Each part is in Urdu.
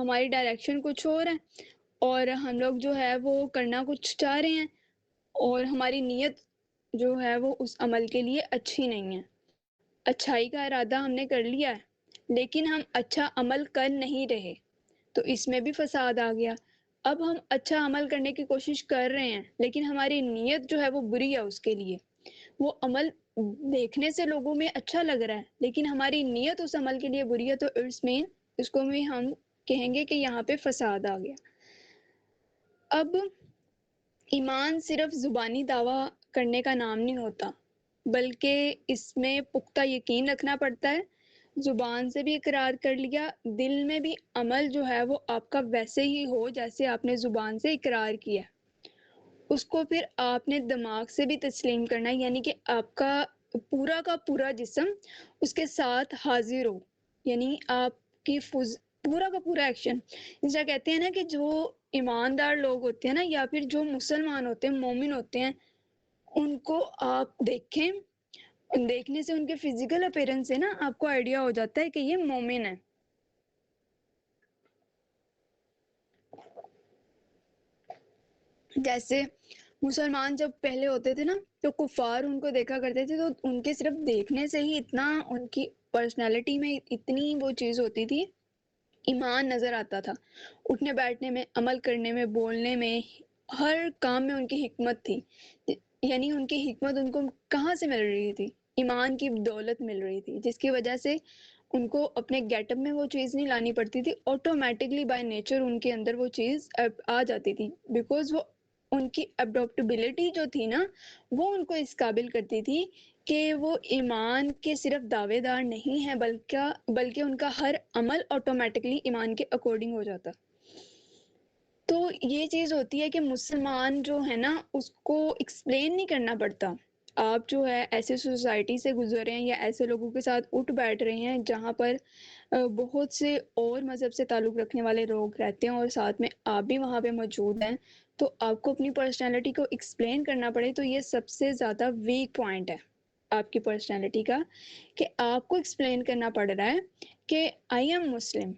ہماری ڈائریکشن کچھ اور ہے اور ہم لوگ جو ہے وہ کرنا کچھ چاہ رہے ہیں اور ہماری نیت جو ہے وہ اس عمل کے لیے اچھی نہیں ہے. اچھائی کا ارادہ ہم نے کر لیا ہے لیکن ہم اچھا عمل کر نہیں رہے تو اس میں بھی فساد آ گیا. اب ہم اچھا عمل کرنے کی کوشش کر رہے ہیں لیکن ہماری نیت جو ہے وہ بری ہے اس کے لیے. وہ عمل دیکھنے سے لوگوں میں اچھا لگ رہا ہے لیکن ہماری نیت اس عمل کے لیے بری ہے تو اٹس مین اس کو بھی ہم کہیں گے کہ یہاں پہ فساد آ گیا. اب ایمان صرف زبانی دعویٰ کرنے کا نام نہیں ہوتا بلکہ اس میں پختہ یقین رکھنا پڑتا ہے. زبان سے بھی اقرار کر لیا, دل میں بھی عمل جو ہے وہ آپ کا ویسے ہی ہو جیسے آپ نے زبان سے اقرار کیا. اس کو پھر آپ نے دماغ سے بھی تسلیم کرنا ہے, یعنی کہ آپ کا پورا جسم اس کے ساتھ حاضر ہو, یعنی آپ کی پورا کا پورا ایکشن. جیسا کہتے ہیں نا کہ جو ایماندار لوگ ہوتے ہیں نا یا پھر جو مسلمان ہوتے ہیں, مومن ہوتے ہیں, ان کو آپ دیکھیں, دیکھنے سے ان کے فزیکل اپیرنس سے نا آپ کو آئیڈیا ہو جاتا ہے کہ یہ مومن ہے. جیسے مسلمان جب پہلے ہوتے تھے نا تو کفار ان کو دیکھا کرتے تھے تو ان کے صرف دیکھنے سے ہی اتنا ان کی پرسنالٹی میں اتنی وہ چیز ہوتی تھی, ایمان نظر آتا تھا. اٹھنے بیٹھنے میں, عمل کرنے میں, بولنے میں, ہر کام میں ان کی حکمت تھی. یعنی ان کی حکمت ان کو کہاں سے مل رہی تھی؟ ایمان کی دولت مل رہی تھی, جس کی وجہ سے ان کو اپنے گیٹ اپ میں وہ چیز نہیں لانی پڑتی تھی, آٹومیٹکلی بائی نیچر ان کے اندر وہ چیز آ جاتی تھی. بیکاز وہ ان کی اڈاپٹیبلٹی جو تھی نا وہ ان کو اس قابل کرتی تھی کہ وہ ایمان کے صرف دعوے دار نہیں ہیں بلکہ ان کا ہر عمل آٹومیٹکلی ایمان کے اکارڈنگ ہو جاتا. تو یہ چیز ہوتی ہے کہ مسلمان جو ہے نا اس کو ایکسپلین نہیں کرنا پڑتا. آپ جو ہے ایسے سوسائٹی سے گزر رہے ہیں یا ایسے لوگوں کے ساتھ اٹھ بیٹھ رہے ہیں جہاں پر بہت سے اور مذہب سے تعلق رکھنے والے لوگ رہتے ہیں اور ساتھ میں آپ بھی وہاں پہ موجود ہیں, تو آپ کو اپنی پرسنالٹی کو ایکسپلین کرنا پڑے تو یہ سب سے زیادہ ویک پوائنٹ ہے آپ کی پرسنالٹی کا, کہ آپ کو ایکسپلین کرنا پڑ رہا ہے کہ آئی ایم مسلم.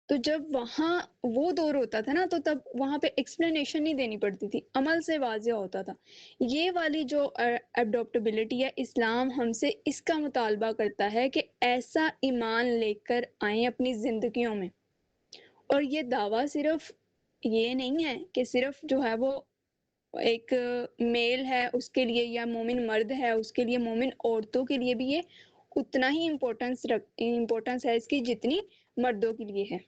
تو جب وہاں وہ دور ہوتا تھا نا تو تب وہاں پہ ایکسپلینیشن نہیں دینی پڑتی تھی, عمل سے واضح ہوتا تھا. یہ والی جو اڈاپٹیبلٹی ہے, اسلام ہم سے اس کا مطالبہ کرتا ہے کہ ایسا ایمان لے کر آئیں اپنی زندگیوں میں. اور یہ دعویٰ صرف یہ نہیں ہے کہ صرف جو ہے وہ ایک میل ہے اس کے لیے یا مومن مرد ہے اس کے لیے, مومن عورتوں کے لیے بھی یہ اتنا ہی امپورٹنس ہے اس کی جتنی مردوں کے لیے ہے.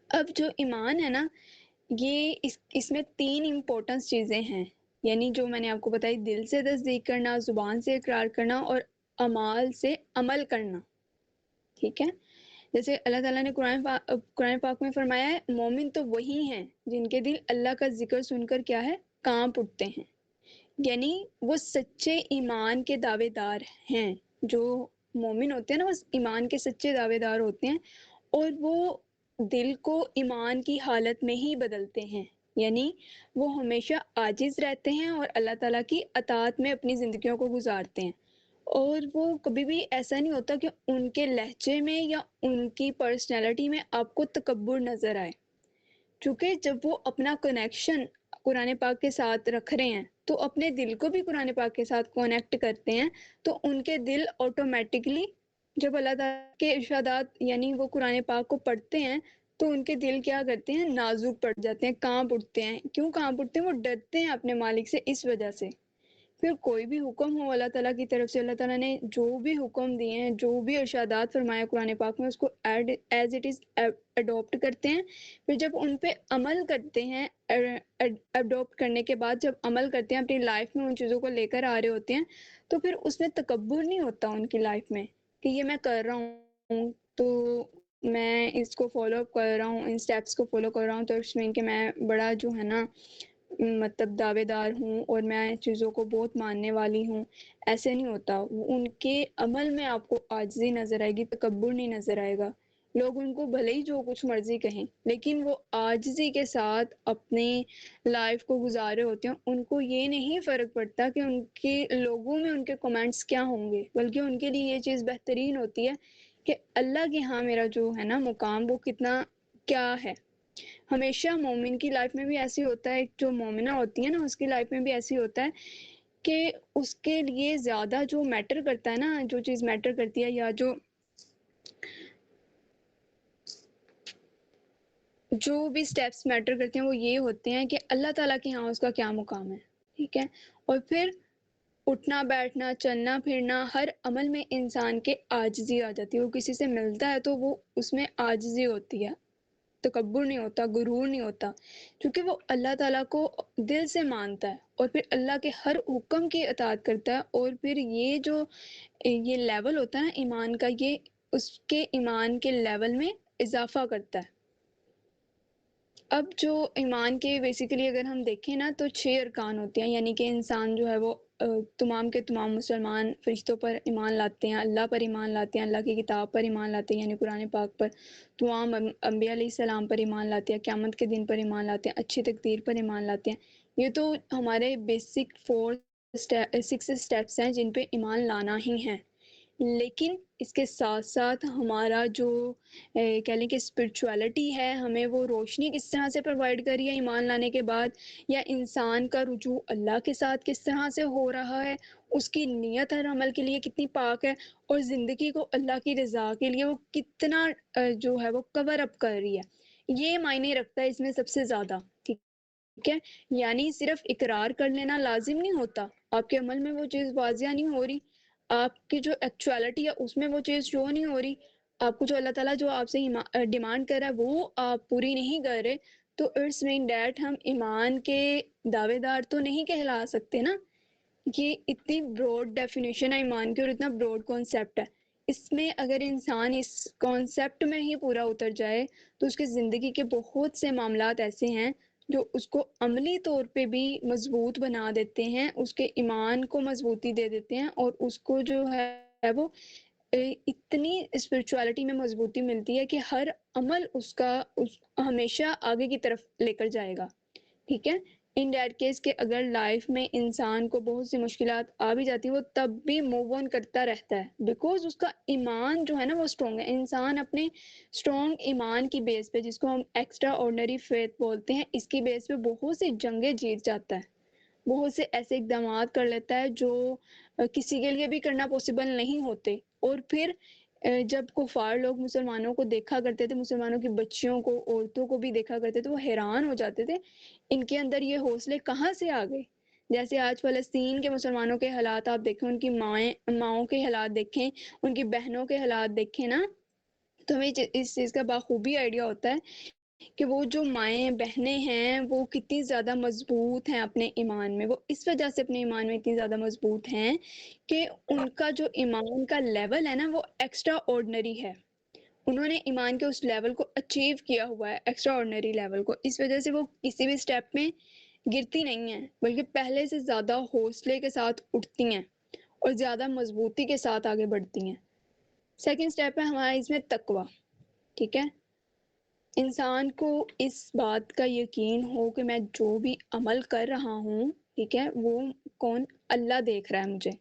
اب جو ایمان ہے نا یہ اس میں 3 امپورٹنس چیزیں ہیں, یعنی جو میں نے آپ کو بتائی, دل سے تصدیق کرنا, زبان سے اقرار کرنا اور اعمال سے عمل کرنا. ٹھیک ہے, جیسے اللہ تعالیٰ نے قرآن پاک میں فرمایا ہے مومن تو وہی ہیں جن کے دل اللہ کا ذکر سن کر کیا ہے کانپ اٹھتے ہیں. یعنی وہ سچے ایمان کے دعوے دار ہیں. جو مومن ہوتے ہیں نا وہ ایمان کے سچے دعوے دار ہوتے ہیں اور وہ دل کو ایمان کی حالت میں ہی بدلتے ہیں. یعنی وہ ہمیشہ عاجز رہتے ہیں اور اللہ تعالیٰ کی اطاعت میں اپنی زندگیوں کو گزارتے ہیں. اور وہ کبھی بھی ایسا نہیں ہوتا کہ ان کے لہجے میں یا ان کی پرسنالٹی میں آپ کو تکبر نظر آئے, کیونکہ جب وہ اپنا کنیکشن قرآن پاک کے ساتھ رکھ رہے ہیں تو اپنے دل کو بھی قرآن پاک کے ساتھ کونیکٹ کرتے ہیں, تو ان کے دل آٹومیٹکلی جب اللہ تعالیٰ کے ارشادات یعنی وہ قرآن پاک کو پڑھتے ہیں تو ان کے دل کیا کرتے ہیں, نازک پڑ جاتے ہیں, کانپ اٹھتے ہیں. کیوں کانپ اٹھتے ہیں؟ وہ ڈرتے ہیں اپنے مالک سے اس وجہ سے. پھر کوئی بھی حکم ہو اللہ تعالیٰ کی طرف سے, اللہ تعالیٰ نے جو بھی حکم دیے ہیں, جو بھی ارشادات فرمایا قرآن پاک میں, اس کو ایز اٹ از اڈاپٹ کرتے ہیں. پھر جب ان پہ عمل کرتے ہیں, اڈاپٹ کرنے کے بعد جب عمل کرتے ہیں اپنی لائف میں ان چیزوں کو لے کر آ رہے ہوتے ہیں, تو پھر اس میں تکبر نہیں ہوتا ان کی لائف میں کہ یہ میں کر رہا ہوں تو میں اس کو فالو اپ کر رہا ہوں, ان اسٹیپس کو فالو کر رہا ہوں, تو اس میں کہ میں بڑا جو ہے نا مطلب دعوے دار ہوں اور میں چیزوں کو بہت ماننے والی ہوں. ایسے نہیں ہوتا. ان کے عمل میں آپ کو عاجزی نظر آئے گی, تکبر نہیں نظر آئے گا. لوگ ان کو بھلے ہی جو کچھ مرضی کہیں لیکن وہ عاجزی کے ساتھ اپنی لائف کو گزارے ہوتے ہیں. ان کو یہ نہیں فرق پڑتا کہ ان کے لوگوں میں ان کے کمنٹس کیا ہوں گے, بلکہ ان کے لیے یہ چیز بہترین ہوتی ہے کہ اللہ کے ہاں میرا جو ہے نا مقام وہ کتنا کیا ہے. ہمیشہ مومن کی لائف میں بھی ایسی ہوتا ہے, ایک جو مومنہ ہوتی ہے نا اس کی لائف میں بھی ایسی ہوتا ہے کہ اس کے لیے زیادہ جو میٹر کرتا ہے نا, جو چیز میٹر کرتی ہے یا جو بھی سٹیپس میٹر کرتے ہیں وہ یہ ہوتے ہیں کہ اللہ تعالیٰ کے ہاں اس کا کیا مقام ہے. ٹھیک ہے, اور پھر اٹھنا بیٹھنا چلنا پھرنا ہر عمل میں انسان کے عاجزی آ جاتی ہے. وہ کسی سے ملتا ہے تو وہ اس میں عاجزی ہوتی ہے, تکبر نہیں ہوتا, غرور نہیں ہوتا, کیونکہ وہ اللہ تعالیٰ کو دل سے مانتا ہے اور پھر اللہ کے ہر حکم کی اطاعت کرتا ہے. اور پھر یہ لیول ہوتا ہے نا ایمان کا, یہ اس کے ایمان کے لیول میں اضافہ کرتا ہے. اب جو ایمان کے بیسیکلی اگر ہم دیکھیں نا تو 6 ارکان ہوتے ہیں, یعنی کہ انسان جو ہے وہ تمام کے تمام مسلمان فرشتوں پر ایمان لاتے ہیں, اللہ پر ایمان لاتے ہیں, اللہ کی کتاب پر ایمان لاتے ہیں یعنی قرآن پاک پر, تمام انبیاء علیہ السلام پر ایمان لاتے ہیں, قیامت کے دن پر ایمان لاتے ہیں, اچھی تقدیر پر ایمان لاتے ہیں. یہ تو ہمارے بیسک 6 اسٹیپس ہیں جن پہ ایمان لانا ہی ہے. لیکن اس کے ساتھ ساتھ ہمارا جو کہہ لیں کہ اسپرچویلٹی ہے, ہمیں وہ روشنی کس طرح سے پرووائڈ کری ہے ایمان لانے کے بعد, یا انسان کا رجوع اللہ کے ساتھ کس طرح سے ہو رہا ہے, اس کی نیت ہر عمل کے لیے کتنی پاک ہے, اور زندگی کو اللہ کی رضا کے لیے وہ کتنا جو ہے وہ کور اپ کر رہی ہے, یہ معنی رکھتا ہے اس میں سب سے زیادہ. ٹھیک ہے, یعنی صرف اقرار کر لینا لازم نہیں ہوتا, آپ کے عمل میں وہ چیز واضح نہیں ہو رہی, آپ کی جو ایکچوالٹی ہے اس میں وہ چیز شو نہیں ہو رہی, آپ کو جو اللہ تعالیٰ جو آپ سے ڈیمانڈ کر رہا ہے وہ آپ پوری نہیں کر رہے, تو اٹس مین دیٹ ہم ایمان کے دعوے دار تو نہیں کہلا سکتے نا. یہ اتنی براڈ ڈیفینیشن ہے ایمان کی اور اتنا براڈ کانسیپٹ ہے. اس میں اگر انسان اس کانسیپٹ میں ہی پورا اتر جائے تو اس کی زندگی کے بہت سے معاملات ایسے ہیں جو اس کو عملی طور پہ بھی مضبوط بنا دیتے ہیں, اس کے ایمان کو مضبوطی دے دیتے ہیں, اور اس کو جو ہے وہ اتنی اسپرچوالٹی میں مضبوطی ملتی ہے کہ ہر عمل اس کا ہمیشہ آگے کی طرف لے کر جائے گا. ٹھیک ہے, ان دیٹ کیس کہ اگر لائف میں انسان کو بہت سی مشکلات آ بھی جاتی ہیں وہ تب بھی موو آن کرتا رہتا ہے, بیکاز اس کا ایمان جو ہے نا وہ اسٹرانگ ہے. انسان اپنے اسٹرانگ ایمان کی بیس پہ, جس کو ہم ایکسٹرا آرڈنری فیتھ بولتے ہیں, اس کی بیس پہ بہت سی جنگیں جیت جاتا ہے, بہت سے ایسے اقدامات کر لیتا ہے جو کسی کے لیے بھی کرنا پاسبل نہیں ہوتے. اور پھر جب کفار لوگ مسلمانوں کو دیکھا کرتے تھے, مسلمانوں کی بچیوں کو, عورتوں کو بھی دیکھا کرتے تھے, وہ حیران ہو جاتے تھے ان کے اندر یہ حوصلے کہاں سے آ گئے. جیسے آج فلسطین کے مسلمانوں کے حالات آپ دیکھیں, ان کی ماؤں کے حالات دیکھیں, ان کی بہنوں کے حالات دیکھیں نا, تو ہمیں اس چیز کا بخوبی آئیڈیا ہوتا ہے کہ وہ جو مائیں بہنیں ہیں وہ کتنی زیادہ مضبوط ہیں اپنے ایمان میں. وہ اس وجہ سے اپنے ایمان میں اتنی زیادہ مضبوط ہیں کہ ان کا جو ایمان کا لیول ہے نا وہ ایکسٹرا آرڈنری ہے. انہوں نے ایمان کے اس لیول کو اچیو کیا ہوا ہے, ایکسٹرا آرڈنری لیول کو. اس وجہ سے وہ کسی بھی سٹیپ میں گرتی نہیں ہیں, بلکہ پہلے سے زیادہ حوصلے کے ساتھ اٹھتی ہیں اور زیادہ مضبوطی کے ساتھ آگے بڑھتی ہیں. سیکنڈ سٹیپ ہے ہمارا اس میں تقویٰ. ٹھیک ہے, انسان کو اس بات کا یقین ہو کہ میں جو بھی عمل کر رہا ہوں, ٹھیک ہے, وہ کون, اللہ دیکھ رہا ہے مجھے.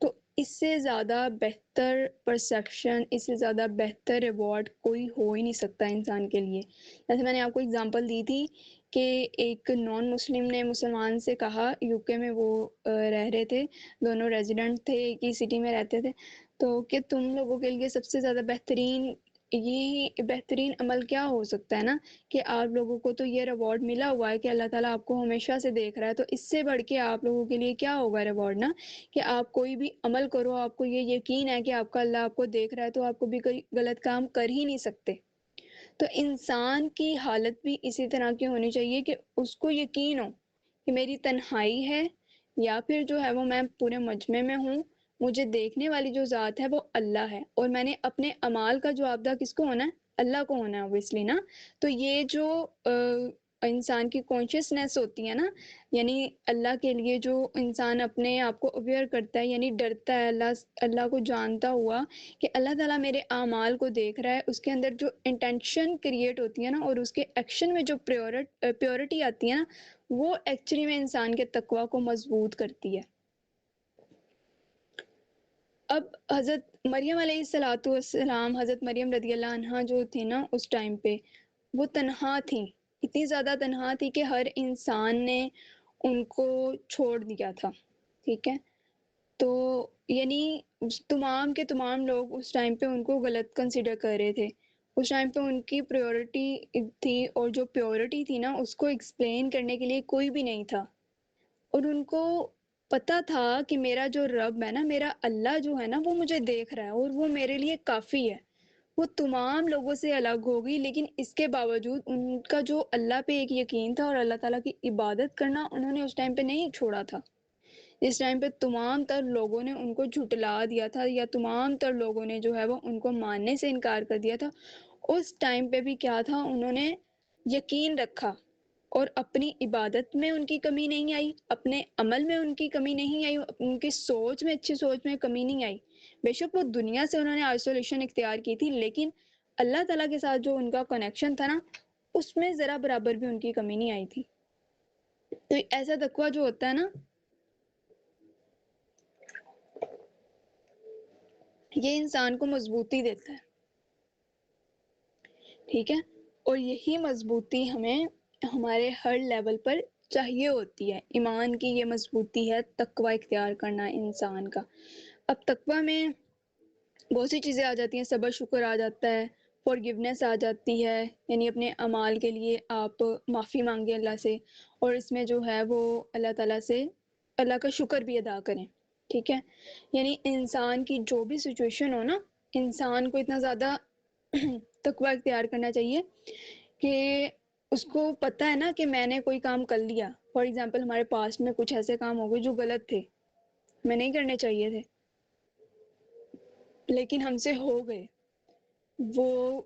تو اس سے زیادہ بہتر پرسیپشن, اس سے زیادہ بہتر ریوارڈ کوئی ہو ہی نہیں سکتا انسان کے لیے. جیسے میں نے آپ کو اگزامپل دی تھی کہ ایک نان مسلم نے مسلمان سے کہا, یو کے میں وہ رہ رہے تھے, دونوں ریزیڈنٹ تھے, ایک ہی سٹی میں رہتے تھے, تو کہ تم لوگوں کے لیے سب سے زیادہ بہترین عمل کیا ہو سکتا ہے نا, کہ آپ لوگوں کو تو یہ ریوارڈ ملا ہوا ہے کہ اللہ تعالیٰ آپ کو ہمیشہ سے دیکھ رہا ہے, تو اس سے بڑھ کے آپ لوگوں کے لیے کیا ہوگا ریوارڈ نا, کہ آپ کوئی بھی عمل کرو, آپ کو یہ یقین ہے کہ آپ کا اللہ آپ کو دیکھ رہا ہے, تو آپ کو بھی کوئی غلط کام کر ہی نہیں سکتے. تو انسان کی حالت بھی اسی طرح کی ہونی چاہیے کہ اس کو یقین ہو کہ میری تنہائی ہے یا پھر جو ہے وہ میں پورے مجمع میں ہوں, مجھے دیکھنے والی جو ذات ہے وہ اللہ ہے, اور میں نے اپنے اعمال کا جواب دہ کس کو ہونا ہے, اللہ کو ہونا ہے اوبویسلی نا. تو یہ جو انسان کی کانشیسنیس ہوتی ہے نا, یعنی اللہ کے لیے جو انسان اپنے آپ کو اویئر کرتا ہے, یعنی ڈرتا ہے اللہ کو جانتا ہوا کہ اللہ تعالیٰ میرے اعمال کو دیکھ رہا ہے, اس کے اندر جو انٹینشن کریٹ ہوتی ہے نا اور اس کے ایکشن میں جو پیورٹی آتی ہے نا, وہ ایکچولی میں انسان کے تقویٰ کو مضبوط کرتی ہے. اب حضرت مریم علیہ السلام, حضرت مریم رضی اللہ عنہا جو تھی نا اس ٹائم پہ, وہ تنہا تھیں، اتنی زیادہ تنہا تھی کہ ہر انسان نے ان کو چھوڑ دیا تھا، ٹھیک ہے. تو یعنی تمام کے تمام لوگ اس ٹائم پہ ان کو غلط کنسیڈر کر رہے تھے. اس ٹائم پہ ان کی پریورٹی تھی، اور جو پیورٹی تھی نا اس کو ایکسپلین کرنے کے لیے کوئی بھی نہیں تھا. اور ان کو پتا تھا کہ میرا جو رب ہے نا، میرا اللہ جو ہے نا، وہ مجھے دیکھ رہا ہے اور وہ میرے لیے کافی ہے. وہ تمام لوگوں سے الگ ہوگی، لیکن اس کے باوجود ان کا جو اللہ پہ ایک یقین تھا اور اللہ تعالیٰ کی عبادت کرنا انہوں نے اس ٹائم پہ نہیں چھوڑا تھا. اس ٹائم پہ تمام تر لوگوں نے ان کو جھٹلا دیا تھا، یا تمام تر لوگوں نے جو ہے وہ ان کو ماننے سے انکار کر دیا تھا. اس ٹائم پہ بھی کیا تھا، انہوں نے یقین رکھا، اور اپنی عبادت میں ان کی کمی نہیں آئی، اپنے عمل میں ان کی کمی نہیں آئی، ان کی سوچ میں، اچھی سوچ میں کمی نہیں آئی. بے شک وہ دنیا سے انہوں نے آئسولیشن اختیار کی تھی، لیکن اللہ تعالیٰ کے ساتھ جو ان کا کنیکشن تھا نا، اس میں ذرا برابر بھی ان کی کمی نہیں آئی تھی. تو ایسا تقویٰ جو ہوتا ہے نا، یہ انسان کو مضبوطی دیتا ہے، ٹھیک ہے. اور یہی مضبوطی ہمیں ہمارے ہر لیول پر چاہیے ہوتی ہے. ایمان کی یہ مضبوطی ہے تقویٰ اختیار کرنا انسان کا. اب تقویٰ میں بہت سی چیزیں آ جاتی ہیں، صبر شکر آ جاتا ہے، فورگیونیس آ جاتی ہے، یعنی اپنے اعمال کے لیے آپ معافی مانگیں اللہ سے، اور اس میں جو ہے وہ اللہ تعالیٰ سے اللہ کا شکر بھی ادا کریں، ٹھیک ہے. یعنی انسان کی جو بھی سچویشن ہو نا، انسان کو اتنا زیادہ تقویٰ اختیار کرنا چاہیے کہ اس کو پتہ ہے نا کہ میں نے کوئی کام کر لیا. فار ایگزامپل ہمارے پاس میں کچھ ایسے کام ہو گئے جو غلط تھے، ہمیں نہیں کرنے چاہیے تھے، لیکن ہم سے ہو گئے. وہ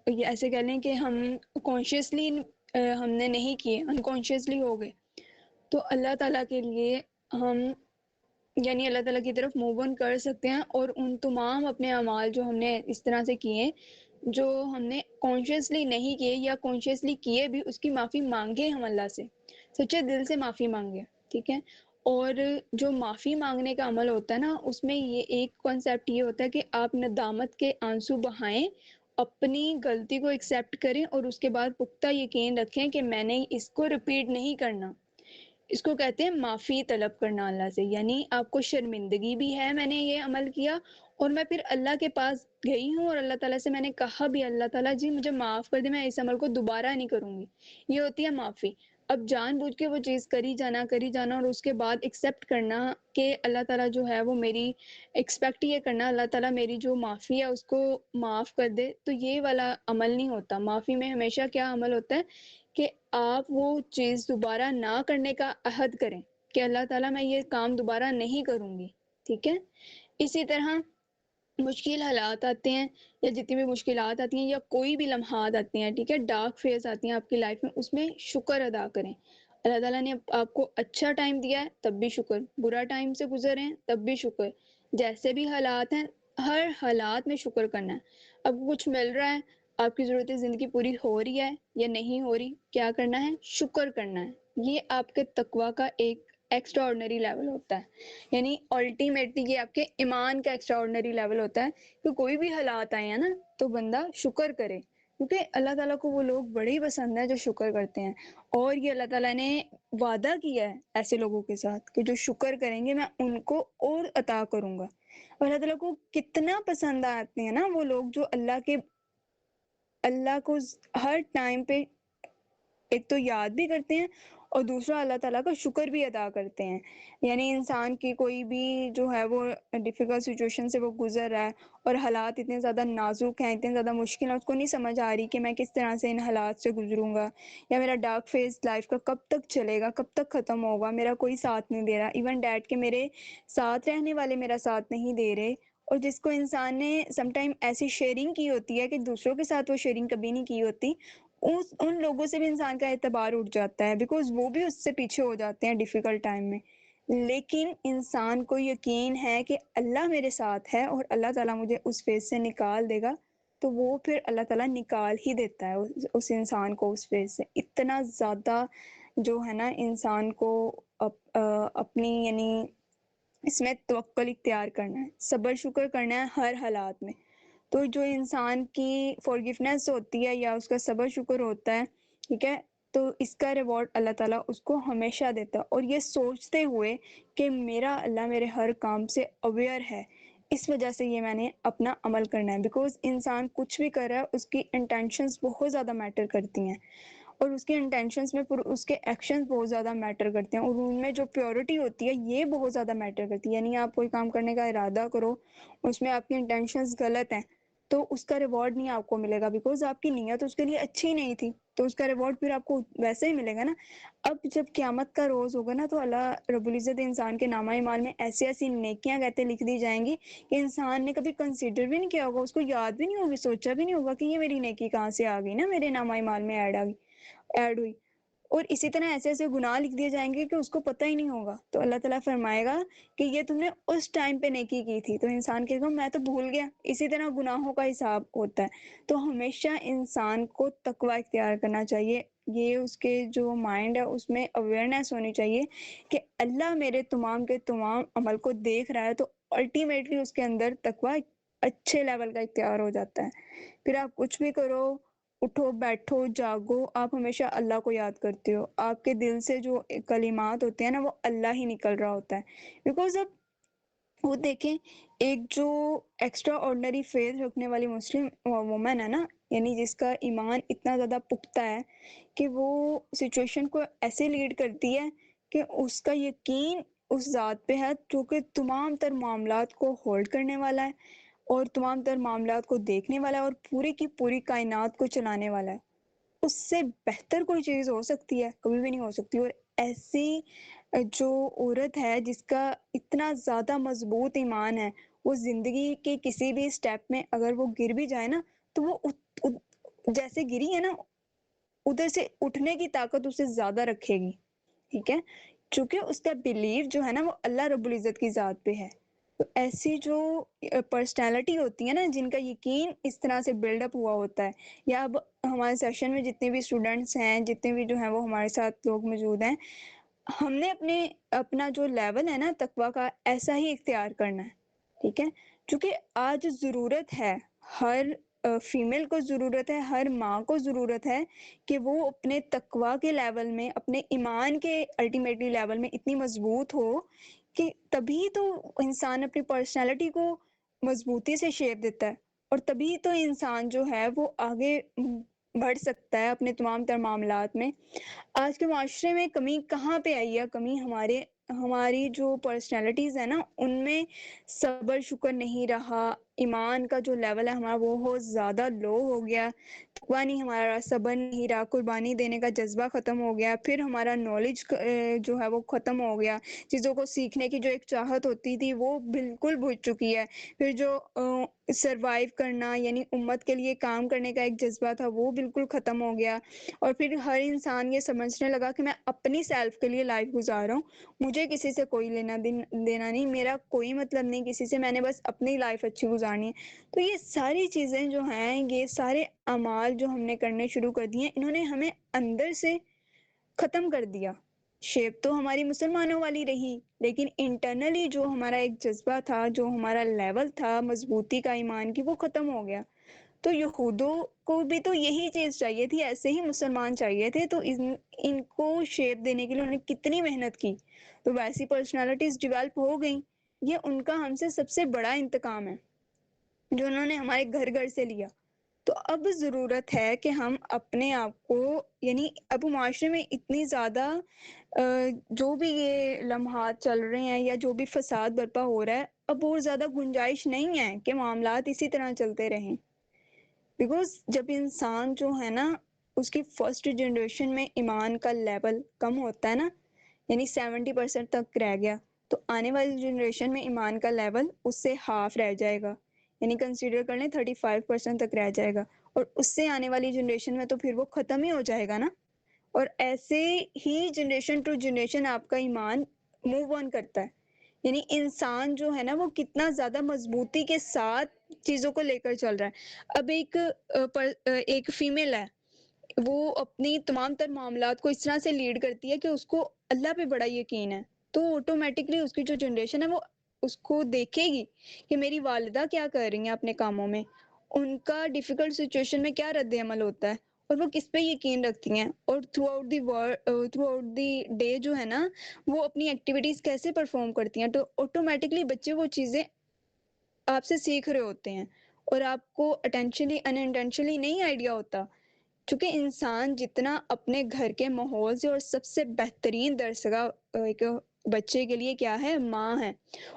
ایسے کہہ لیں کہ ہم کانشیسلی ہم نے نہیں کیے، انکانشیسلی ہو گئے. تو اللہ تعالیٰ کے لیے ہم یعنی اللہ تعالیٰ کی طرف موو آن کر سکتے ہیں، اور ان تمام اپنے اعمال جو ہم نے اس طرح سے کیے، جو ہم نے کانشیسلی نہیں کیے یا کانشیسلی کیے بھی، اس کی معافی مانگے ہم اللہ سے، سچے دل سے معافی مانگے، ٹھیک ہے. اور جو معافی مانگنے کا عمل ہوتا ہے نا، اس میں یہ ایک کانسیپٹ یہ ہوتا ہے کہ آپ ندامت کے آنسو بہائیں، اپنی غلطی کو ایکسیپٹ کریں، اور اس کے بعد پختہ یقین رکھیں کہ میں نے اس کو ریپیٹ نہیں کرنا. اس کو کہتے ہیں معافی طلب کرنا اللہ سے. یعنی آپ کو شرمندگی بھی ہے میں نے یہ عمل کیا، اور میں پھر اللہ کے پاس گئی ہوں اور اللہ تعالیٰ سے میں نے کہا بھی، اللہ تعالیٰ جی مجھے معاف کر دے، میں اس عمل کو دوبارہ نہیں کروں گی. یہ ہوتی ہے معافی. اب جان بوجھ کے وہ چیز کری جانا، اور اس کے بعد ایکسیپٹ کرنا کہ اللہ تعالیٰ جو ہے وہ میری ایکسپیکٹ یہ کرنا اللہ تعالیٰ میری جو معافی ہے اس کو معاف کر دے. تو یہ والا عمل نہیں ہوتا. معافی میں ہمیشہ کیا عمل ہوتا ہے کہ آپ وہ چیز دوبارہ نہ کرنے کا عہد کریں کہ اللہ تعالیٰ میں یہ کام دوبارہ نہیں کروں گی، ٹھیک ہے. اسی طرح مشکل حالات آتے ہیں، یا جتنی بھی مشکلات آتی ہیں، یا کوئی بھی لمحات آتی ہیں، ٹھیک ہے، ڈارک فیز آتی ہیں آپ کی لائف میں، اس میں شکر ادا کریں. اللہ تعالیٰ نے آپ کو اچھا ٹائم دیا ہے تب بھی شکر، برا ٹائم سے گزر ہیں تب بھی شکر، جیسے بھی حالات ہیں ہر حالات میں شکر کرنا ہے. اب کچھ مل رہا ہے، آپ کی ضرورت زندگی پوری ہو رہی ہے یا نہیں ہو رہی، کیا کرنا ہے؟ شکر کرنا ہے. یہ آپ کے تقویٰ کا ایک ایکسٹرا آرڈنری لیول ہوتا ہے. یعنی الٹیمیٹلی یہ آپ کے ایمان کا ایکسٹرا آرڈنری لیول ہوتا ہے کہ کوئی بھی حالات آئے ہیں نا تو بندہ شکر کرے، کیونکہ اللہ تعالیٰ کو وہ لوگ بڑے ہی پسند ہیں جو شکر کرتے ہیں. اور یہ اللہ تعالیٰ نے وعدہ کیا ہے ایسے لوگوں کے ساتھ کہ جو شکر کریں گے میں ان کو اور عطا کروں گا. اور اللہ تعالیٰ کو کتنا پسند آتے ہیں نا وہ لوگ جو اللہ کو ہر ٹائم پہ ایک تو یاد بھی کرتے ہیں، اور دوسرا اللہ تعالیٰ کا شکر بھی ادا کرتے ہیں. یعنی انسان کی کوئی بھی جو ہے وہ ڈیفیکلٹ سچویشن سے وہ گزر رہا ہے، اور حالات اتنے زیادہ نازک ہیں، اتنے زیادہ مشکل ہیں، اس کو نہیں سمجھ آ رہی کہ میں کس طرح سے ان حالات سے گزروں گا، یا میرا ڈارک فیز لائف کا کب تک چلے گا، کب تک ختم ہوگا، میرا کوئی ساتھ نہیں دے رہا، ایون ڈیڈ کے میرے ساتھ رہنے والے میرا ساتھ نہیں دے رہے. اور جس کو انسان نے سم ٹائم ایسی شیئرنگ کی ہوتی ہے کہ دوسروں کے ساتھ وہ شیئرنگ کبھی نہیں کی ہوتی، ان لوگوں سے بھی انسان کا اعتبار اٹھ جاتا ہے، بیکاز وہ بھی اس سے پیچھے ہو جاتے ہیں ڈیفیکلٹ ٹائم میں. لیکن انسان کو یقین ہے کہ اللہ میرے ساتھ ہے اور اللہ تعالیٰ مجھے اس فیز سے نکال دے گا، تو وہ پھر اللہ تعالیٰ نکال ہی دیتا ہے اس انسان کو اس فیز سے. اتنا زیادہ جو ہے نا انسان کو اپنی یعنی اس میں توکل اختیار کرنا ہے، صبر شکر کرنا ہے ہر حالات میں. تو جو انسان کی فورگیونیس ہوتی ہے یا اس کا صبر شکر ہوتا ہے، ٹھیک ہے، تو اس کا ریوارڈ اللہ تعالیٰ اس کو ہمیشہ دیتا ہے، اور یہ سوچتے ہوئے کہ میرا اللہ میرے ہر کام سے اویئر ہے، اس وجہ سے یہ میں نے اپنا عمل کرنا ہے. بیکاز انسان کچھ بھی کر رہا ہے اس کی انٹینشنز بہت زیادہ میٹر کرتی ہیں، اور اس کے انٹینشنز میں اس کے ایکشنز بہت زیادہ میٹر کرتے ہیں، اور ان میں جو پیورٹی ہوتی ہے یہ بہت زیادہ میٹر کرتی ہے. یعنی آپ کوئی کام کرنے کا ارادہ کرو، اس میں آپ کی انٹینشنز غلط ہیں تو اس کا ریوارڈ نہیں آپ کو ملے گا، بیکاز آپ کی نیت اس کے لیے اچھی نہیں تھی، تو اس کا ریوارڈ پھر آپ کو ویسے ہی ملے گا نا. اب جب قیامت کا روز ہوگا نا، تو اللہ رب العزت انسان کے نامہ اعمال میں ایسی ایسی نیکیاں کہتے لکھ دی جائیں گی کہ انسان نے کبھی کنسیڈر بھی نہیں کیا ہوگا، اس کو یاد بھی نہیں ہوگی، سوچا بھی نہیں ہوگا کہ یہ میری نیکی کہاں سے آ گئی نا، میرے نامہ اعمال میں ایڈ ہوئی. اور اسی طرح ایسے ایسے گناہ لکھ دیے جائیں گے کہ اس کو پتہ ہی نہیں ہوگا. تو اللہ تعالیٰ فرمائے گا کہ یہ تم نے اس ٹائم پہ نیکی کی تھی، تو انسان کہے گا میں تو بھول گیا. اسی طرح گناہوں کا حساب ہوتا ہے. تو ہمیشہ انسان کو تقوی اختیار کرنا چاہیے، یہ اس کے جو مائنڈ ہے اس میں اویئرنیس ہونی چاہیے کہ اللہ میرے تمام کے تمام عمل کو دیکھ رہا ہے. تو الٹیمیٹلی اس کے اندر تقوی اچھے لیول کا اختیار ہو جاتا ہے. پھر آپ کچھ بھی کرو، اٹھو بیٹھو جاگو، آپ ہمیشہ اللہ کو یاد کرتے ہو، آپ کے دل سے جو کلمات ہوتے ہیں نا وہ اللہ ہی نکل رہا ہوتا ہے. بیکاز اب وہ دیکھیں، ایک جو ایکسٹرا آرڈنری فیتھ رکھنے والی مسلم وومن ہے نا، یعنی جس کا ایمان اتنا زیادہ پختہ ہے کہ وہ سچویشن کو ایسے لیڈ کرتی ہے کہ اس کا یقین اس ذات پہ ہے جو کہ تمام تر معاملات کو ہولڈ کرنے والا ہے، اور تمام تر معاملات کو دیکھنے والا ہے، اور پوری کی پوری کائنات کو چلانے والا ہے. اس سے بہتر کوئی چیز ہو سکتی ہے؟ کبھی بھی نہیں ہو سکتی. اور ایسی جو عورت ہے جس کا اتنا زیادہ مضبوط ایمان ہے، وہ زندگی کے کسی بھی سٹیپ میں اگر وہ گر بھی جائے نا، تو وہ جیسے گری ہے نا، ادھر سے اٹھنے کی طاقت اسے زیادہ رکھے گی. ٹھیک ہے، چونکہ اس کا بلیف جو ہے نا وہ اللہ رب العزت کی ذات پہ ہے. تو ایسی جو پرسنالٹی ہوتی ہے نا، جن کا یقین اس طرح سے بلڈ اپ ہوا ہوتا ہے، یا اب ہمارے سیشن میں جتنے بھی اسٹوڈنٹس ہیں، جتنے بھی جو ہیں وہ ہمارے ساتھ لوگ موجود ہیں، ہم نے اپنا جو لیول ہے نا تقویٰ کا ایسا ہی اختیار کرنا ہے. ٹھیک ہے، کیونکہ آج ضرورت ہے، ہر فیمیل کو ضرورت ہے، ہر ماں کو ضرورت ہے کہ وہ اپنے تقویٰ کے لیول میں، اپنے ایمان کے الٹیمیٹلی لیول میں اتنی مضبوط ہو کہ تبھی تو انسان اپنی پرسنالٹی کو مضبوطی سے شیپ دیتا ہے، اور تبھی تو انسان جو ہے وہ آگے بڑھ سکتا ہے اپنے تمام تر معاملات میں. آج کے معاشرے میں کمی کہاں پہ آئی ہے؟ کمی ہماری جو پرسنالٹیز ہیں نا ان میں صبر شکر نہیں رہا، ایمان کا جو لیول ہے ہمارا وہ بہت زیادہ لو ہو گیا، تقویٰ نہیں ہمارا، صبر نہیں رہا، قربانی دینے کا جذبہ ختم ہو گیا، پھر ہمارا نالج جو ہے وہ ختم ہو گیا، چیزوں کو سیکھنے کی جو ایک چاہت ہوتی تھی وہ بالکل بجھ چکی ہے. پھر جو سروائیو کرنا یعنی امت کے لیے کام کرنے کا ایک جذبہ تھا وہ بالکل ختم ہو گیا. اور پھر ہر انسان یہ سمجھنے لگا کہ میں اپنی سیلف کے لیے لائف گزار رہا ہوں، مجھے کسی سے کوئی لینا دینا نہیں، میرا کوئی مطلب نہیں کسی سے، میں نے بس اپنی لائف اچھی گزارنی ہے. تو یہ ساری چیزیں جو ہیں، یہ سارے اعمال جو ہم نے کرنے شروع کر دیے، انہوں نے ہمیں اندر سے ختم کر دیا. شیپ تو ہماری مسلمانوں والی رہی، لیکن انٹرنلی جو ہمارا ایک جذبہ تھا، جو ہمارا لیول تھا مضبوطی کا ایمان کی، وہ ختم ہو گیا. تو یہودوں کو بھی تو یہی چیز چاہیے تھی، ایسے ہی مسلمان چاہیے تھے، تو ان کو شیپ دینے کے لیے انہوں نے کتنی محنت کی، تو ویسی پرسنالٹیز ڈیولپ ہو گئیں. یہ ان کا ہم سے سب سے بڑا انتقام ہے جو انہوں نے ہمارے گھر گھر سے لیا. تو اب ضرورت ہے کہ ہم اپنے آپ کو، یعنی اب معاشرے میں اتنی زیادہ جو بھی یہ لمحات چل رہے ہیں یا جو بھی فساد برپا ہو رہا ہے، اب اور زیادہ گنجائش نہیں ہے کہ معاملات اسی طرح چلتے رہیں. بیکاز جب انسان جو ہے نا اس کی فرسٹ جنریشن میں ایمان کا لیول کم ہوتا ہے نا، یعنی 70% تک رہ گیا، تو آنے والی جنریشن میں ایمان کا لیول اس سے ہاف رہ جائے گا، یعنی کنسیڈر کر لیں 35% تک رہ جائے گا، اور اس سے آنے والی جنریشن میں تو پھر وہ ختم ہی ہو جائے گا نا. اور ایسے ہی جنریشن ٹو جنریشن آپ کا ایمان موو آن کرتا ہے. یعنی انسان جو ہے نا وہ کتنا زیادہ مضبوطی کے ساتھ چیزوں کو لے کر چل رہا ہے. اب ایک فیمیل ہے، وہ اپنی تمام تر معاملات کو اس طرح سے لیڈ کرتی ہے کہ اس کو اللہ پہ بڑا یقین ہے، تو آٹومیٹکلی اس کی جو جنریشن ہے وہ اس کو دیکھے گی کہ میری والدہ کیا کر رہی ہیں اپنے کاموں میں، ان کا ڈیفیکلٹ سچویشن میں کیا رد عمل ہوتا ہے اور وہ کس پہ یقین رکھتی ہیں، اور تھرو آؤٹ دی ڈے جو ہے نا وہ اپنی ایکٹیویٹیز کیسے پرفارم کرتی ہیں، تو آٹومیٹکلی بچے وہ چیزیں آپ سے سیکھ رہے ہوتے ہیں اور آپ کو اٹینشنلی ان انٹینشنلی نہیں آئیڈیا ہوتا، کیونکہ انسان جتنا اپنے گھر کے ماحول سے، اور سب سے بہترین درسگاہ ایک بچے کے لیے کیا ہے، ماں ہے،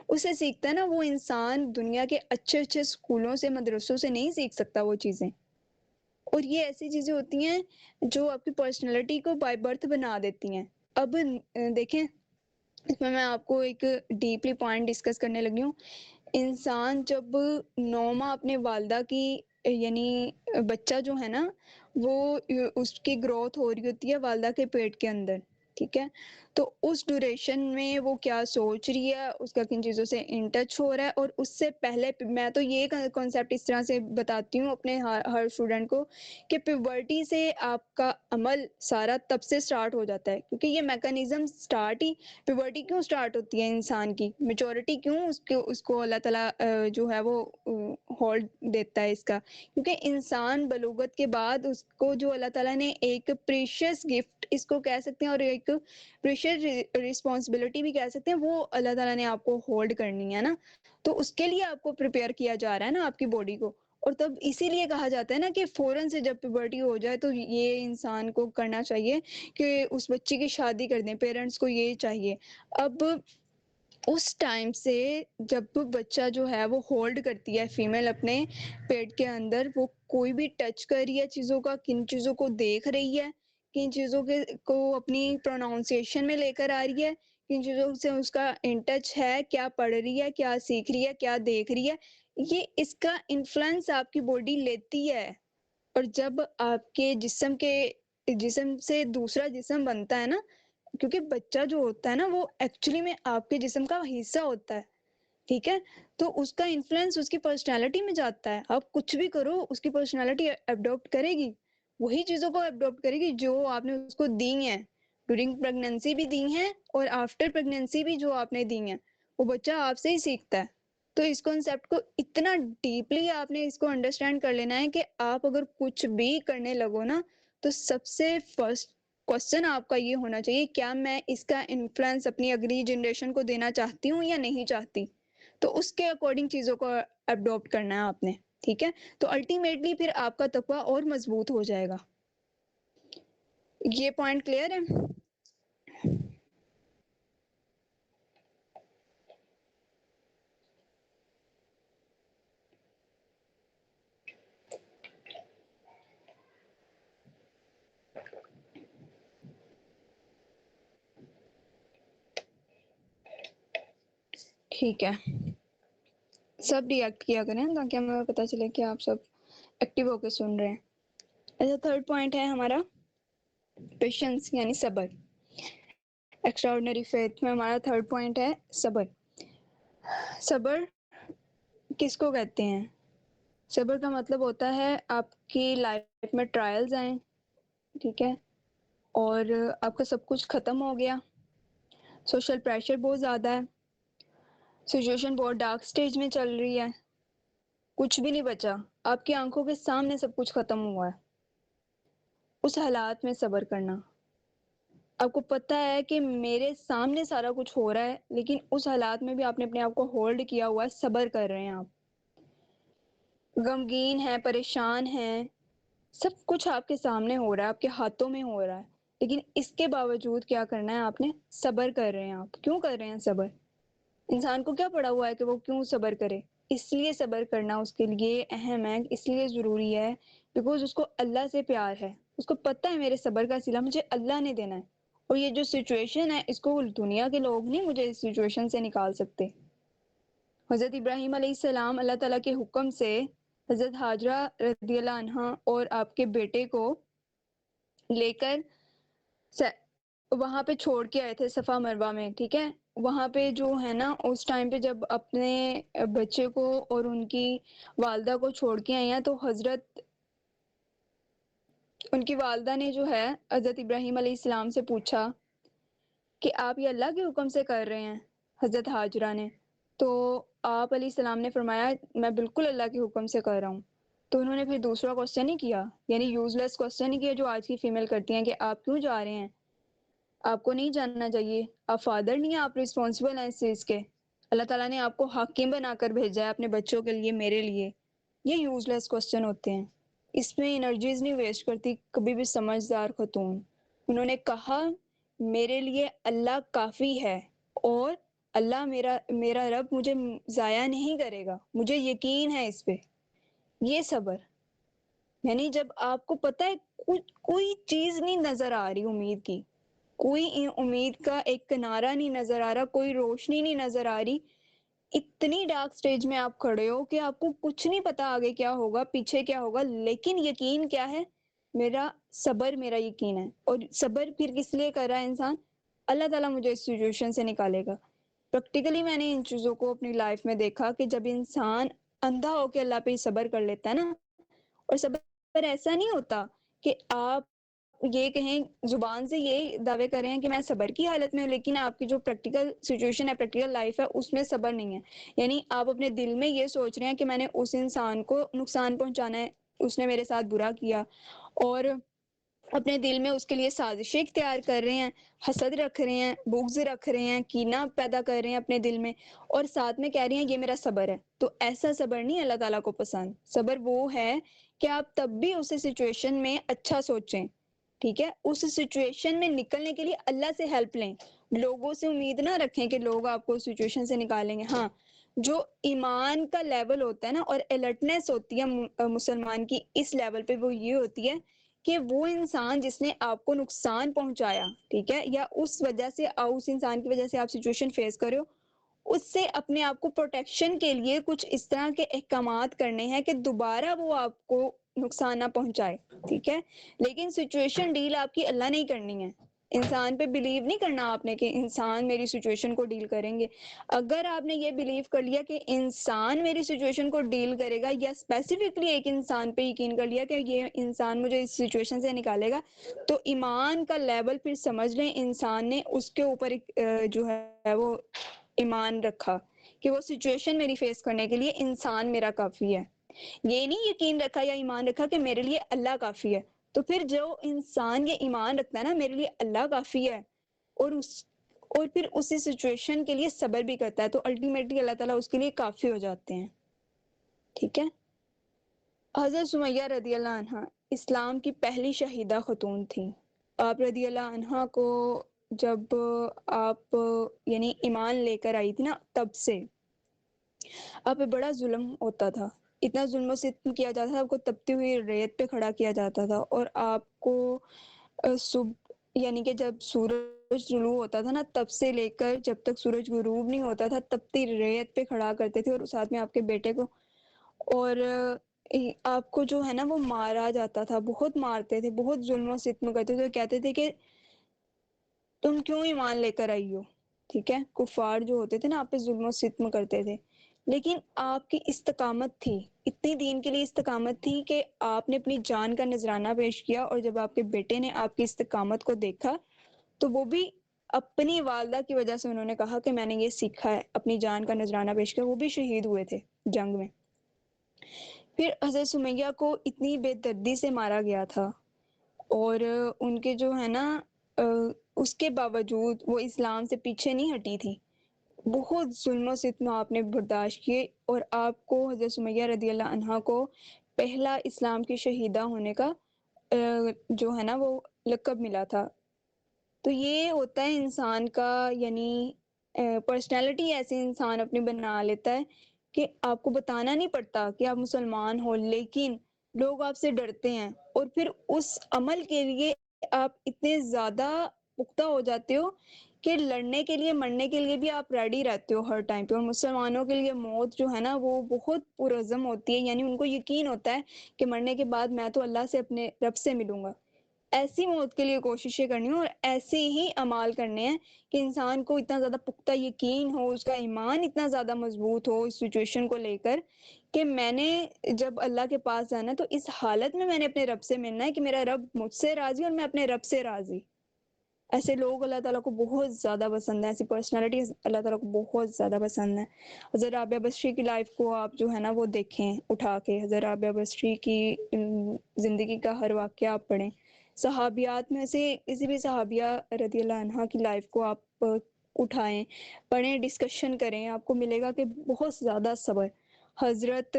اسے سیکھتا ہے نا، وہ انسان دنیا کے اچھے اچھے اسکولوں سے، مدرسوں سے نہیں سیکھ سکتا وہ چیزیں. اور یہ ایسی چیزیں ہوتی ہیں جو آپ کی پرسنالٹی کو بائی برتھ بنا دیتی ہیں. اب دیکھیں اس میں آپ کو ایک ڈیپلی پوائنٹ ڈسکس کرنے لگی ہوں. انسان جب 9 ماہ اپنے والدہ کی، یعنی بچہ جو ہے نا وہ اس کی گروتھ ہو رہی ہوتی ہے والدہ کے پیٹ کے اندر، ٹھیک ہے، تو اس ڈیوریشن میں وہ کیا سوچ رہی ہے، اس کا کن چیزوں سے ان ٹچ ہو رہا ہے، اور اس سے پہلے میں تو یہ کانسیپٹ اس طرح سے بتاتی ہوں اپنے ہر اسٹوڈنٹ کو کہ پیورٹی سے آپ کا عمل سارا تب سے سٹارٹ ہو جاتا ہے، کیونکہ یہ میکانزم سٹارٹ ہی پیورٹی کیوں سٹارٹ ہوتی ہے انسان کی، میچورٹی کیوں اس کو اللہ تعالیٰ جو ہے وہ ہولڈ دیتا ہے اس کا، کیونکہ انسان بلوغت کے بعد اس کو جو اللہ تعالیٰ نے ایک پریشیس گفٹ اس کو کہہ سکتے ہیں، اور ایک پریشیس رسپانسبلٹی بھی کہہ سکتے ہیں، وہ اللہ تعالیٰ نے آپ کو ہولڈ کرنی ہے نا، تو اس کے لیے آپ کو پریپیئر کیا جا رہا ہے نا آپ کی باڈی کو. اور تب اسی لیے کہا جاتا ہے نا کہ فوراً سے جب پیورٹی ہو جائے تو یہ انسان کو کرنا چاہیے کہ اس بچے کی شادی کر دیں، پیرنٹس کو یہ چاہیے. اب اس ٹائم سے جب بچہ جو ہے وہ ہولڈ کرتی ہے فیمیل اپنے پیٹ کے اندر، وہ کوئی بھی ٹچ کر رہی ہے چیزوں کا، کن چیزوں کو دیکھ رہی ہے، کن چیزوں کو اپنی پروناؤنسیشن میں لے کر آ رہی ہے، کن چیزوں سے اس کا ان ٹچ ہے، کیا پڑھ رہی ہے، کیا سیکھ رہی ہے، کیا دیکھ رہی ہے، یہ اس کا انفلوئنس آپ کی باڈی لیتی ہے. اور جب آپ کے جسم سے دوسرا جسم بنتا ہے نا، کیونکہ بچہ جو ہوتا ہے نا وہ ایکچولی میں آپ کے جسم کا حصہ ہوتا ہے، ٹھیک ہے، تو اس کا انفلوئنس اس کی پرسنالٹی میں جاتا ہے. آپ کچھ بھی کرو اس کی پرسنالٹی اڈاپٹ کرے گی، وہی چیزوں کو اڈاپٹ کرے گی جو آپ نے اس کو دی ہیں، ڈیورنگ پریگنینسی بھی دی ہیں اور آفٹر پریگنینسی بھی جو آپ نے دی ہیں، وہ بچہ آپ سے ہی سیکھتا ہے. تو اس کانسیپٹ کو اتنا ڈیپلی آپ نے اس کو انڈرسٹینڈ کر لینا ہے کہ آپ اگر کچھ بھی کرنے لگو نا تو سب سے فرسٹ کوسچن آپ کا یہ ہونا چاہیے، کیا میں اس کا انفلوئنس اپنی اگلی جنریشن کو دینا چاہتی ہوں یا نہیں چاہتی. تو اس کے اکارڈنگ چیزوں کو اڈاپٹ کرنا ہے آپ نے، ٹھیک ہے، تو الٹیمیٹلی پھر آپ کا تقویٰ اور مضبوط ہو جائے گا. یہ پوائنٹ کلیئر ہے؟ ٹھیک ہے، سب ری ایکٹ کیا کریں تاکہ ہمیں پتہ چلے کہ آپ سب ایکٹیو ہو کے سن رہے ہیں. ایسا تھرڈ پوائنٹ ہے ہمارا پیشنس یعنی صبر. ایکسٹرا آرڈنری فیتھ میں ہمارا تھرڈ پوائنٹ ہے صبر. صبر کس کو کہتے ہیں؟ صبر کا مطلب ہوتا ہے آپ کی لائف میں ٹرائلز آئیں، ٹھیک ہے، اور آپ کا سب کچھ ختم ہو گیا، سوشل پریشر بہت زیادہ ہے، سچویشن بہت ڈارک سٹیج میں چل رہی ہے، کچھ بھی نہیں بچا، آپ کی آنکھوں کے سامنے سب کچھ ختم ہوا ہے. اس حالات میں صبر کرنا، آپ کو پتہ ہے کہ میرے سامنے سارا کچھ ہو رہا ہے لیکن اس حالات میں بھی آپ نے اپنے آپ کو ہولڈ کیا ہوا ہے، صبر کر رہے ہیں، آپ غمگین ہیں، پریشان ہیں، سب کچھ آپ کے سامنے ہو رہا ہے، آپ کے ہاتھوں میں ہو رہا ہے، لیکن اس کے باوجود کیا کرنا ہے آپ نے؟ صبر کر رہے ہیں. آپ کیوں کر رہے ہیں صبر؟ انسان کو کیا پڑا ہوا ہے کہ وہ کیوں صبر کرے؟ اس لیے صبر کرنا اس کے لیے اہم ہے، اس لیے ضروری ہے بیکاز اس کو اللہ سے پیار ہے، اس کو پتہ ہے میرے صبر کا صلہ مجھے اللہ نے دینا ہے، اور یہ جو سچویشن ہے اس کو دنیا کے لوگ نہیں مجھے اس سچویشن سے نکال سکتے. حضرت ابراہیم علیہ السلام اللہ تعالیٰ کے حکم سے حضرت ہاجرہ رضی اللہ عنہا اور آپ کے بیٹے کو لے کر وہاں پہ چھوڑ کے آئے تھے صفا مروہ میں، ٹھیک ہے. وہاں پہ جو ہے نا اس ٹائم پہ جب اپنے بچے کو اور ان کی والدہ کو چھوڑ کے آئی ہیں تو ان کی والدہ نے جو ہے حضرت ابراہیم علیہ السلام سے پوچھا کہ آپ یہ اللہ کے حکم سے کر رہے ہیں؟ حضرت ہاجرہ نے، تو آپ علیہ السلام نے فرمایا میں بالکل اللہ کے حکم سے کر رہا ہوں. تو انہوں نے پھر دوسرا کوشچن نہیں کیا، یعنی یوز لیس کوشچن نہیں کیا جو آج کی فیمیل کرتی ہیں کہ آپ کیوں جا رہے ہیں، آپ کو نہیں جاننا چاہیے، آپ فادر نہیں ہیں، آپ ریسپانسبل ہیں اس چیز کے، اللہ تعالیٰ نے آپ کو حاکم بنا کر بھیجا ہے اپنے بچوں کے لیے، میرے لیے. یہ یوز لیس کوشچن ہوتے ہیں، اس میں انرجیز نہیں ویسٹ کرتی کبھی بھی سمجھدار خاتون. انہوں نے کہا میرے لیے اللہ کافی ہے، اور اللہ میرا رب مجھے ضائع نہیں کرے گا، مجھے یقین ہے اس پہ. یہ صبر، یعنی جب آپ کو پتہ ہے کوئی چیز نہیں نظر آ رہی امید کی، کوئی امید کا ایک کنارہ نہیں نظر آ رہا، کوئی روشنی نہیں نظر آ رہی، اتنی ڈارک سٹیج میں آپ کھڑے ہو کہ آپ کو کچھ نہیں پتا آگے کیا ہوگا، پیچھے کیا ہوگا، لیکن یقین کیا ہے؟ میرا صبر، میرا یقین ہے. اور صبر پھر کس لیے کر رہا ہے انسان؟ اللہ تعالیٰ مجھے اس سچویشن سے نکالے گا. پریکٹیکلی میں نے ان چیزوں کو اپنی لائف میں دیکھا کہ جب انسان اندھا ہو کے اللہ پہ صبر کر لیتا ہے نا، اور صبر ایسا نہیں ہوتا کہ آپ یہ کہیں زبان سے یہ دعوے کریں کہ میں صبر کی حالت میں ہوں، لیکن آپ کی جو پریکٹیکل سچویشن ہے، پریکٹیکل لائف ہے، اس میں صبر نہیں ہے. یعنی آپ اپنے دل میں یہ سوچ رہے ہیں کہ میں نے اس انسان کو نقصان پہنچانا ہے، اس نے میرے ساتھ برا کیا، اور اپنے دل میں اس کے لیے سازشیں اختیار کر رہے ہیں، حسد رکھ رہے ہیں، بغض رکھ رہے ہیں، کینہ پیدا کر رہے ہیں اپنے دل میں، اور ساتھ میں کہہ رہے ہیں یہ میرا صبر ہے. تو ایسا صبر نہیں اللہ تعالیٰ کو پسند. صبر وہ ہے کہ آپ تب بھی اس سچویشن میں اچھا سوچیں، ٹھیک ہے، اس سچویشن میں نکلنے کے لیے اللہ سے ہیلپ لیں. لوگوں سے امید نہ رکھیں کہ لوگ آپ کو سچویشن سے نکالیں گے. ہاں، جو ایمان کا لیول ہوتا ہے نا، اور الرٹنس ہوتی ہے مسلمان کی اس لیول پہ، وہ یہ ہوتی ہے کہ وہ انسان جس نے آپ کو نقصان پہنچایا، ٹھیک ہے، یا اس وجہ سے اس انسان کی وجہ سے آپ سچویشن فیس کرو، اس سے اپنے آپ کو پروٹیکشن کے لیے کچھ اس طرح کے احکامات کرنے ہیں کہ دوبارہ وہ آپ کو نقصان نہ پہنچائے، ٹھیک ہے. لیکن سچویشن ڈیل آپ کی اللہ نہیں کرنی ہے. انسان پہ بلیو نہیں کرنا آپ نے کہ انسان میری سچویشن کو ڈیل کریں گے. اگر آپ نے یہ بلیو کر لیا کہ انسان میری سچویشن کو ڈیل کرے گا، یا اسپیسیفکلی ایک انسان پہ یقین کر لیا کہ یہ انسان مجھے اس سچویشن سے نکالے گا، تو ایمان کا لیول پھر سمجھ لیں انسان نے اس کے اوپر جو ہے وہ ایمان رکھا کہ وہ سچویشن میری فیس کرنے کے لیے انسان میرا کافی ہے. یہ نہیں یقین رکھا یا ایمان رکھا کہ میرے لیے اللہ کافی ہے. تو پھر جو انسان یہ ایمان رکھتا ہے نا میرے لیے اللہ کافی ہے، اور پھر اسی سچویشن کے لیے صبر بھی کرتا ہے، تو الٹیمیٹلی اللہ تعالیٰ اس کے لیے کافی ہو جاتے ہیں. ٹھیک ہے. حضرت سمیہ رضی اللہ عنہ اسلام کی پہلی شہیدہ خاتون تھیں. آپ رضی اللہ عنہ کو جب آپ یعنی ایمان لے کر آئی تھی نا، تب سے آپ پہ بڑا ظلم ہوتا تھا، اتنا ظلم و ستم کیا جاتا تھا، آپ کو تپتی ہوئی ریت پہ کھڑا کیا جاتا تھا، اور آپ کو صبح یعنی کہ جب سورج طلوع ہوتا تھا نا، تب سے لے کر جب تک سورج غروب نہیں ہوتا تھا، تپتی ریت پہ کھڑا کرتے تھے، اور ساتھ میں آپ کے بیٹے کو، اور آپ کو جو ہے نا وہ مارا جاتا تھا، بہت مارتے تھے، بہت ظلم و ستم کرتے تھے، کہتے تھے کہ تم کیوں ایمان لے کر آئی ہو. ٹھیک ہے، کفار جو ہوتے تھے نا آپ پہ ظلم و ستم کرتے تھے، لیکن آپ کی استقامت تھی، اتنی دین کے لیے استقامت تھی کہ آپ نے اپنی جان کا نذرانہ پیش کیا. اور جب آپ کے بیٹے نے آپ کی استقامت کو دیکھا تو وہ بھی اپنی والدہ کی وجہ سے انہوں نے کہا کہ میں نے یہ سیکھا ہے، اپنی جان کا نذرانہ پیش کیا. وہ بھی شہید ہوئے تھے جنگ میں. پھر حضرت سمیہ کو اتنی بے دردی سے مارا گیا تھا، اور ان کے جو ہے نا اس کے باوجود وہ اسلام سے پیچھے نہیں ہٹی تھی. بہت ظلم و ستم آپ نے برداشت کیے، اور آپ کو حضرت سمیہ رضی اللہ عنہا کو پہلا اسلام کی شہیدہ ہونے کا جو ہے نا وہ لقب ملا تھا. تو یہ ہوتا ہے انسان کا، یعنی پرسنالٹی ایسے انسان اپنی بنا لیتا ہے کہ آپ کو بتانا نہیں پڑتا کہ آپ مسلمان ہو، لیکن لوگ آپ سے ڈرتے ہیں، اور پھر اس عمل کے لیے آپ اتنے زیادہ پختہ ہو جاتے ہو کہ لڑنے کے لیے، مرنے کے لیے بھی آپ ریڈی رہتے ہو ہر ٹائم پہ. اور مسلمانوں کے لیے موت جو ہے نا وہ بہت پرعزم ہوتی ہے، یعنی ان کو یقین ہوتا ہے کہ مرنے کے بعد میں تو اللہ سے، اپنے رب سے ملوں گا. ایسی موت کے لیے کوششیں کرنی ہوں، اور ایسے ہی اعمال کرنے ہیں کہ انسان کو اتنا زیادہ پختہ یقین ہو، اس کا ایمان اتنا زیادہ مضبوط ہو اس سچویشن کو لے کر کہ میں نے جب اللہ کے پاس جانا تو اس حالت میں نے اپنے رب سے ملنا ہے کہ میرا رب مجھ سے راضی اور میں اپنے رب سے راضی. ایسے لوگ اللہ تعالیٰ کو بہت زیادہ پسند ہیں، ایسی پرسنالٹی اللہ تعالیٰ کو بہت زیادہ پسند ہے. حضرت رابعہ بصری کی لائف کو آپ جو ہے نا وہ دیکھیں اٹھا کے، حضرت رابعہ بصری کی زندگی کا ہر واقعہ آپ پڑھیں. صحابیات میں سے کسی بھی صحابیہ رضی اللہ عنہ کی لائف کو آپ اٹھائیں، پڑھیں، ڈسکشن کریں، آپ کو ملے گا کہ بہت زیادہ صبر. حضرت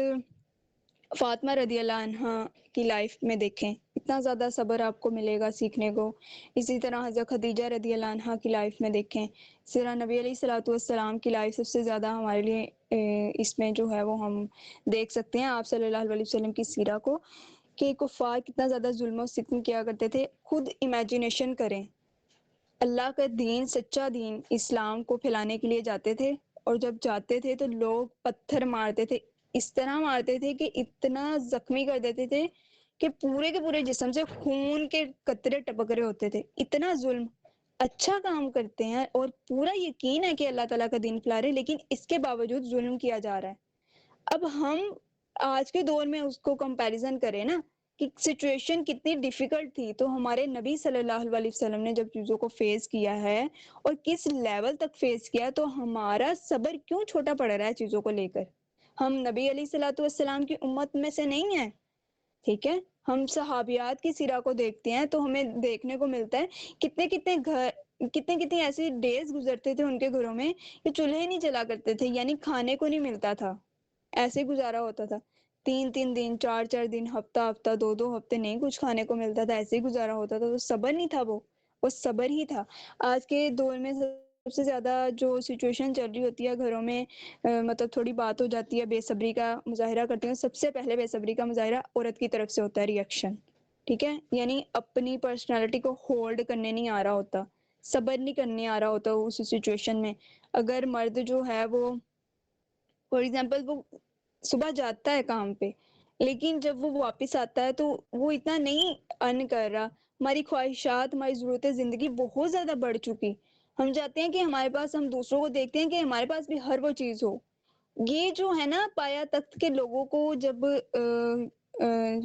فاطمہ رضی اللہ عنہ کی لائف میں دیکھیں، اتنا زیادہ صبر آپ کو ملے گا سیکھنے کو. اسی طرح حضرت خدیجہ رضی اللہ عنہ کی لائف میں دیکھیں. اسی طرح نبی علیہ الصلوۃ والسلام کی لائف سب سے زیادہ ہمارے لیے اس میں جو ہے وہ ہم دیکھ سکتے ہیں آپ صلی اللہ علیہ وسلم کی سیرہ کو، کہ کفار کتنا زیادہ ظلم و ستم کیا کرتے تھے. خود امیجینیشن کریں، اللہ کا دین، سچا دین اسلام کو پھیلانے کے لیے جاتے تھے، اور جب جاتے تھے تو لوگ پتھر مارتے تھے، اس طرح مارتے تھے کہ اتنا زخمی کر دیتے تھے کہ پورے کے پورے جسم سے خون کے قطرے ٹپک رہے ہوتے تھے. اتنا ظلم. اچھا کام کرتے ہیں اور پورا یقین ہے کہ اللہ تعالیٰ کا دین پھیلا رہے، لیکن اس کے باوجود ظلم کیا جا رہا ہے. اب ہم آج کے دور میں اس کو کمپیریزن کریں نا کہ سچویشن کتنی ڈیفیکلٹ تھی، تو ہمارے نبی صلی اللہ علیہ وسلم نے جب چیزوں کو فیس کیا ہے اور کس لیول تک فیس کیا، تو ہمارا صبر کیوں چھوٹا پڑ رہا ہے چیزوں کو لے کر. ہم نبی علیہ الصلوۃ والسلام کی امت میں سے نہیں ہیں، ٹھیک ہے. ہم صحابیات کی سیرہ کو دیکھتے ہیں تو ہمیں دیکھنے کو ملتا ہے کتنے ایسے ڈیز گزرتے تھے ان کے گھروں میں کہ چولہے نہیں جلا کرتے تھے، یعنی کھانے کو نہیں ملتا تھا، ایسے گزارا ہوتا تھا. 3 دن، 4 دن، ہفتہ 2 ہفتے نہیں کچھ کھانے کو ملتا تھا، ایسے ہی گزارا ہوتا تھا. تو صبر نہیں تھا، وہ صبر ہی تھا. آج کے دور میں سب سے زیادہ جو سچویشن چل رہی ہوتی ہے گھروں میں، مطلب تھوڑی بات ہو جاتی ہے، بے صبری کا مظاہرہ کرتے ہیں. سب سے پہلے بے صبری کا مظاہرہ عورت کی طرف سے ہوتا ہے، ریئیکشن، ٹھیک ہے. یعنی اپنی پرسنالٹی کو ہولڈ کرنے نہیں آ رہا ہوتا، صبر نہیں کرنے آ رہا ہوتا اس سچویشن میں. اگر مرد جو ہے وہ فار ایگزامپل وہ صبح جاتا ہے کام پہ، لیکن جب وہ واپس آتا ہے تو وہ اتنا نہیں ارن کر رہا. ہماری خواہشات، ہماری ضرورتیں زندگی بہت زیادہ بڑھ چکی. ہم چاہتے ہیں کہ ہمارے پاس، ہم دوسروں کو دیکھتے ہیں کہ ہمارے پاس بھی ہر وہ چیز ہو. یہ جو ہے نا پایا تخت کے لوگوں کو جب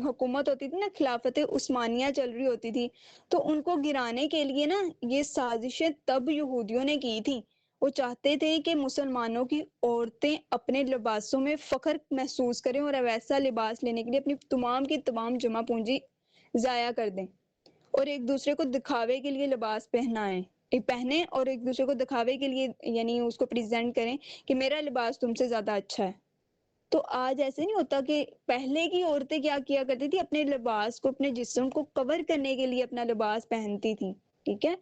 حکومت ہوتی تھی نا، خلافت عثمانیہ چل رہی ہوتی تھی، تو ان کو گرانے کے لیے نا یہ سازشیں تب یہودیوں نے کی تھی. وہ چاہتے تھے کہ مسلمانوں کی عورتیں اپنے لباسوں میں فخر محسوس کریں اور ویسا لباس لینے کے لیے اپنی تمام کی تمام جمع پونجی ضائع کر دیں، اور ایک دوسرے کو دکھاوے کے لیے لباس پہنے اور ایک دوسرے کو دکھاوے کے لیے یعنی اس کو پریزنٹ کریں کہ میرا لباس تم سے زیادہ اچھا ہے. تو آج ایسے نہیں ہوتا کہ پہلے کی عورتیں کیا کیا کرتی تھی، اپنے لباس کو، اپنے جسم کو کور کرنے کے لیے اپنا لباس پہنتی تھی، ٹھیک ہے.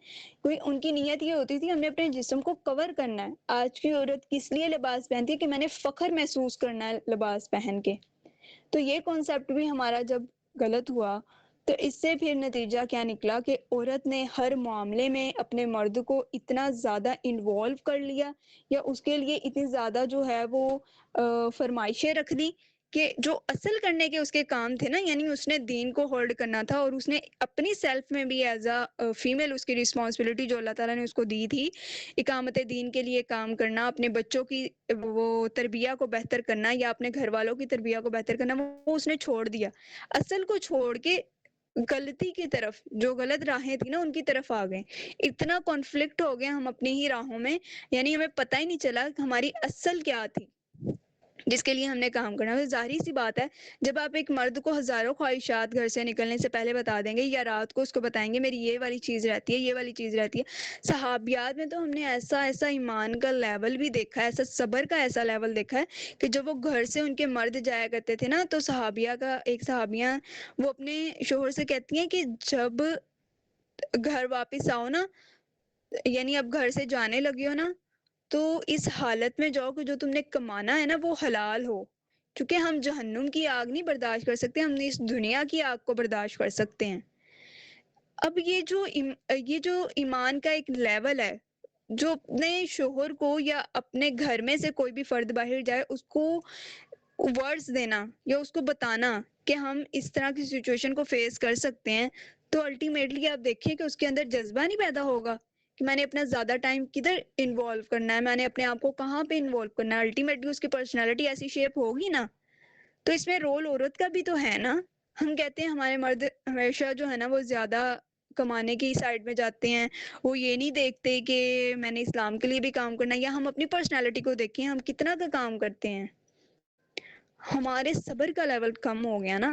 کوئی ان کی نیت یہ ہوتی تھی ہم نے اپنے جسم کو کور کرنا ہے. آج کی عورت کس لیے لباس پہنتی ہے؟ کہ میں نے فخر محسوس کرنا ہے لباس پہن کے. تو یہ کانسیپٹ بھی ہمارا جب غلط ہوا تو اس سے پھر نتیجہ کیا نکلا کہ عورت نے ہر معاملے میں اپنے مرد کو اتنا زیادہ انوالو کر لیا، یا اس کے لیے اتنی زیادہ جو ہے وہ فرمائشیں رکھ دی کہ جو اصل کرنے کے اس کے کام تھے نا، یعنی اس نے دین کو ہولڈ کرنا تھا، اور اس نے اپنی سیلف میں بھی ایز اے فیمیل اس کی رسپانسبلٹی جو اللہ تعالیٰ نے اس کو دی تھی، اقامت دین کے لیے کام کرنا، اپنے بچوں کی وہ تربیہ کو بہتر کرنا، یا اپنے گھر والوں کی تربیہ کو بہتر کرنا، وہ اس نے چھوڑ دیا. اصل کو چھوڑ کے غلطی کی طرف، جو غلط راہیں تھی نا ان کی طرف آ گئے. اتنا کانفلکٹ ہو گیا ہم اپنی ہی راہوں میں، یعنی ہمیں پتہ ہی نہیں چلا کہ ہماری اصل کیا تھی جس کے لیے ہم نے کام کرنا. ظاہری سی بات ہے، جب آپ ایک مرد کو ہزاروں خواہشات گھر سے نکلنے سے پہلے بتا دیں گے، یا رات کو اس کو بتائیں گے میری یہ والی چیز رہتی ہے، یہ والی چیز رہتی ہے. صحابیات میں تو ہم نے ایسا ایمان کا لیول بھی دیکھا ہے، ایسا صبر کا ایسا لیول دیکھا ہے کہ جب وہ گھر سے ان کے مرد جایا کرتے تھے نا، تو ایک صحابیہ وہ اپنے شوہر سے کہتی ہیں کہ جب گھر واپس آؤ نا، یعنی اب گھر سے جانے لگی ہو نا، تو اس حالت میں جاؤ کہ جو تم نے کمانا ہے نا وہ حلال ہو، کیونکہ ہم جہنم کی آگ نہیں برداشت کر سکتے، ہم اس دنیا کی آگ کو برداشت کر سکتے ہیں. اب یہ جو ایمان کا ایک لیول ہے، جو اپنے شوہر کو یا اپنے گھر میں سے کوئی بھی فرد باہر جائے اس کو ورڈز دینا یا اس کو بتانا کہ ہم اس طرح کی سچویشن کو فیس کر سکتے ہیں، تو الٹیمیٹلی آپ دیکھیں کہ اس کے اندر جذبہ نہیں پیدا ہوگا کہ میں نے اپنا زیادہ ٹائم کدھر انوالو کرنا ہے، میں نے اپنے آپ کو کہاں پہ انوالو کرنا ہے. الٹیمیٹلی اس کی پرسنالٹی ایسی شیپ ہوگی نا. تو اس میں رول عورت کا بھی تو ہے نا. ہم کہتے ہیں ہمارے مرد ہمیشہ جو ہے نا وہ زیادہ کمانے کی سائڈ میں جاتے ہیں، وہ یہ نہیں دیکھتے کہ میں نے اسلام کے لیے بھی کام کرنا ہے، یا ہم اپنی پرسنالٹی کو دیکھیں ہم کتنا کا کام کرتے ہیں. ہمارے صبر کا لیول کم ہو گیا نا،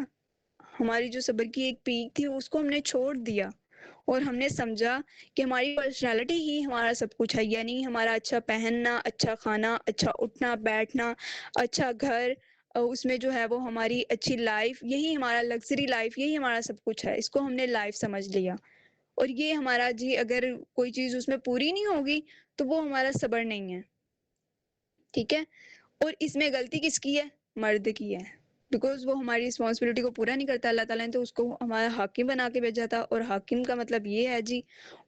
ہماری جو صبر کی ایک پیک تھی اس کو ہم نے چھوڑ دیا، اور ہم نے سمجھا کہ ہماری پرسنالٹی ہی ہمارا سب کچھ ہے. یعنی ہمارا اچھا پہننا، اچھا کھانا، اچھا اٹھنا بیٹھنا، اچھا گھر، اس میں جو ہے وہ ہماری اچھی لائف، یہی ہمارا لگژری لائف، یہی ہمارا سب کچھ ہے. اس کو ہم نے لائف سمجھ لیا، اور یہ ہمارا جی اگر کوئی چیز اس میں پوری نہیں ہوگی تو وہ ہمارا صبر نہیں ہے. ٹھیک ہے. اور اس میں غلطی کس کی ہے؟ مرد کی ہے، بیکاز وہ ہماری رسپانسبلٹی کو پورا نہیں کرتا. اللہ تعالیٰ نے تو اس کو ہمارا حاکم بنا کے بھیجا تھا، اور حاکم کا مطلب یہ ہے جی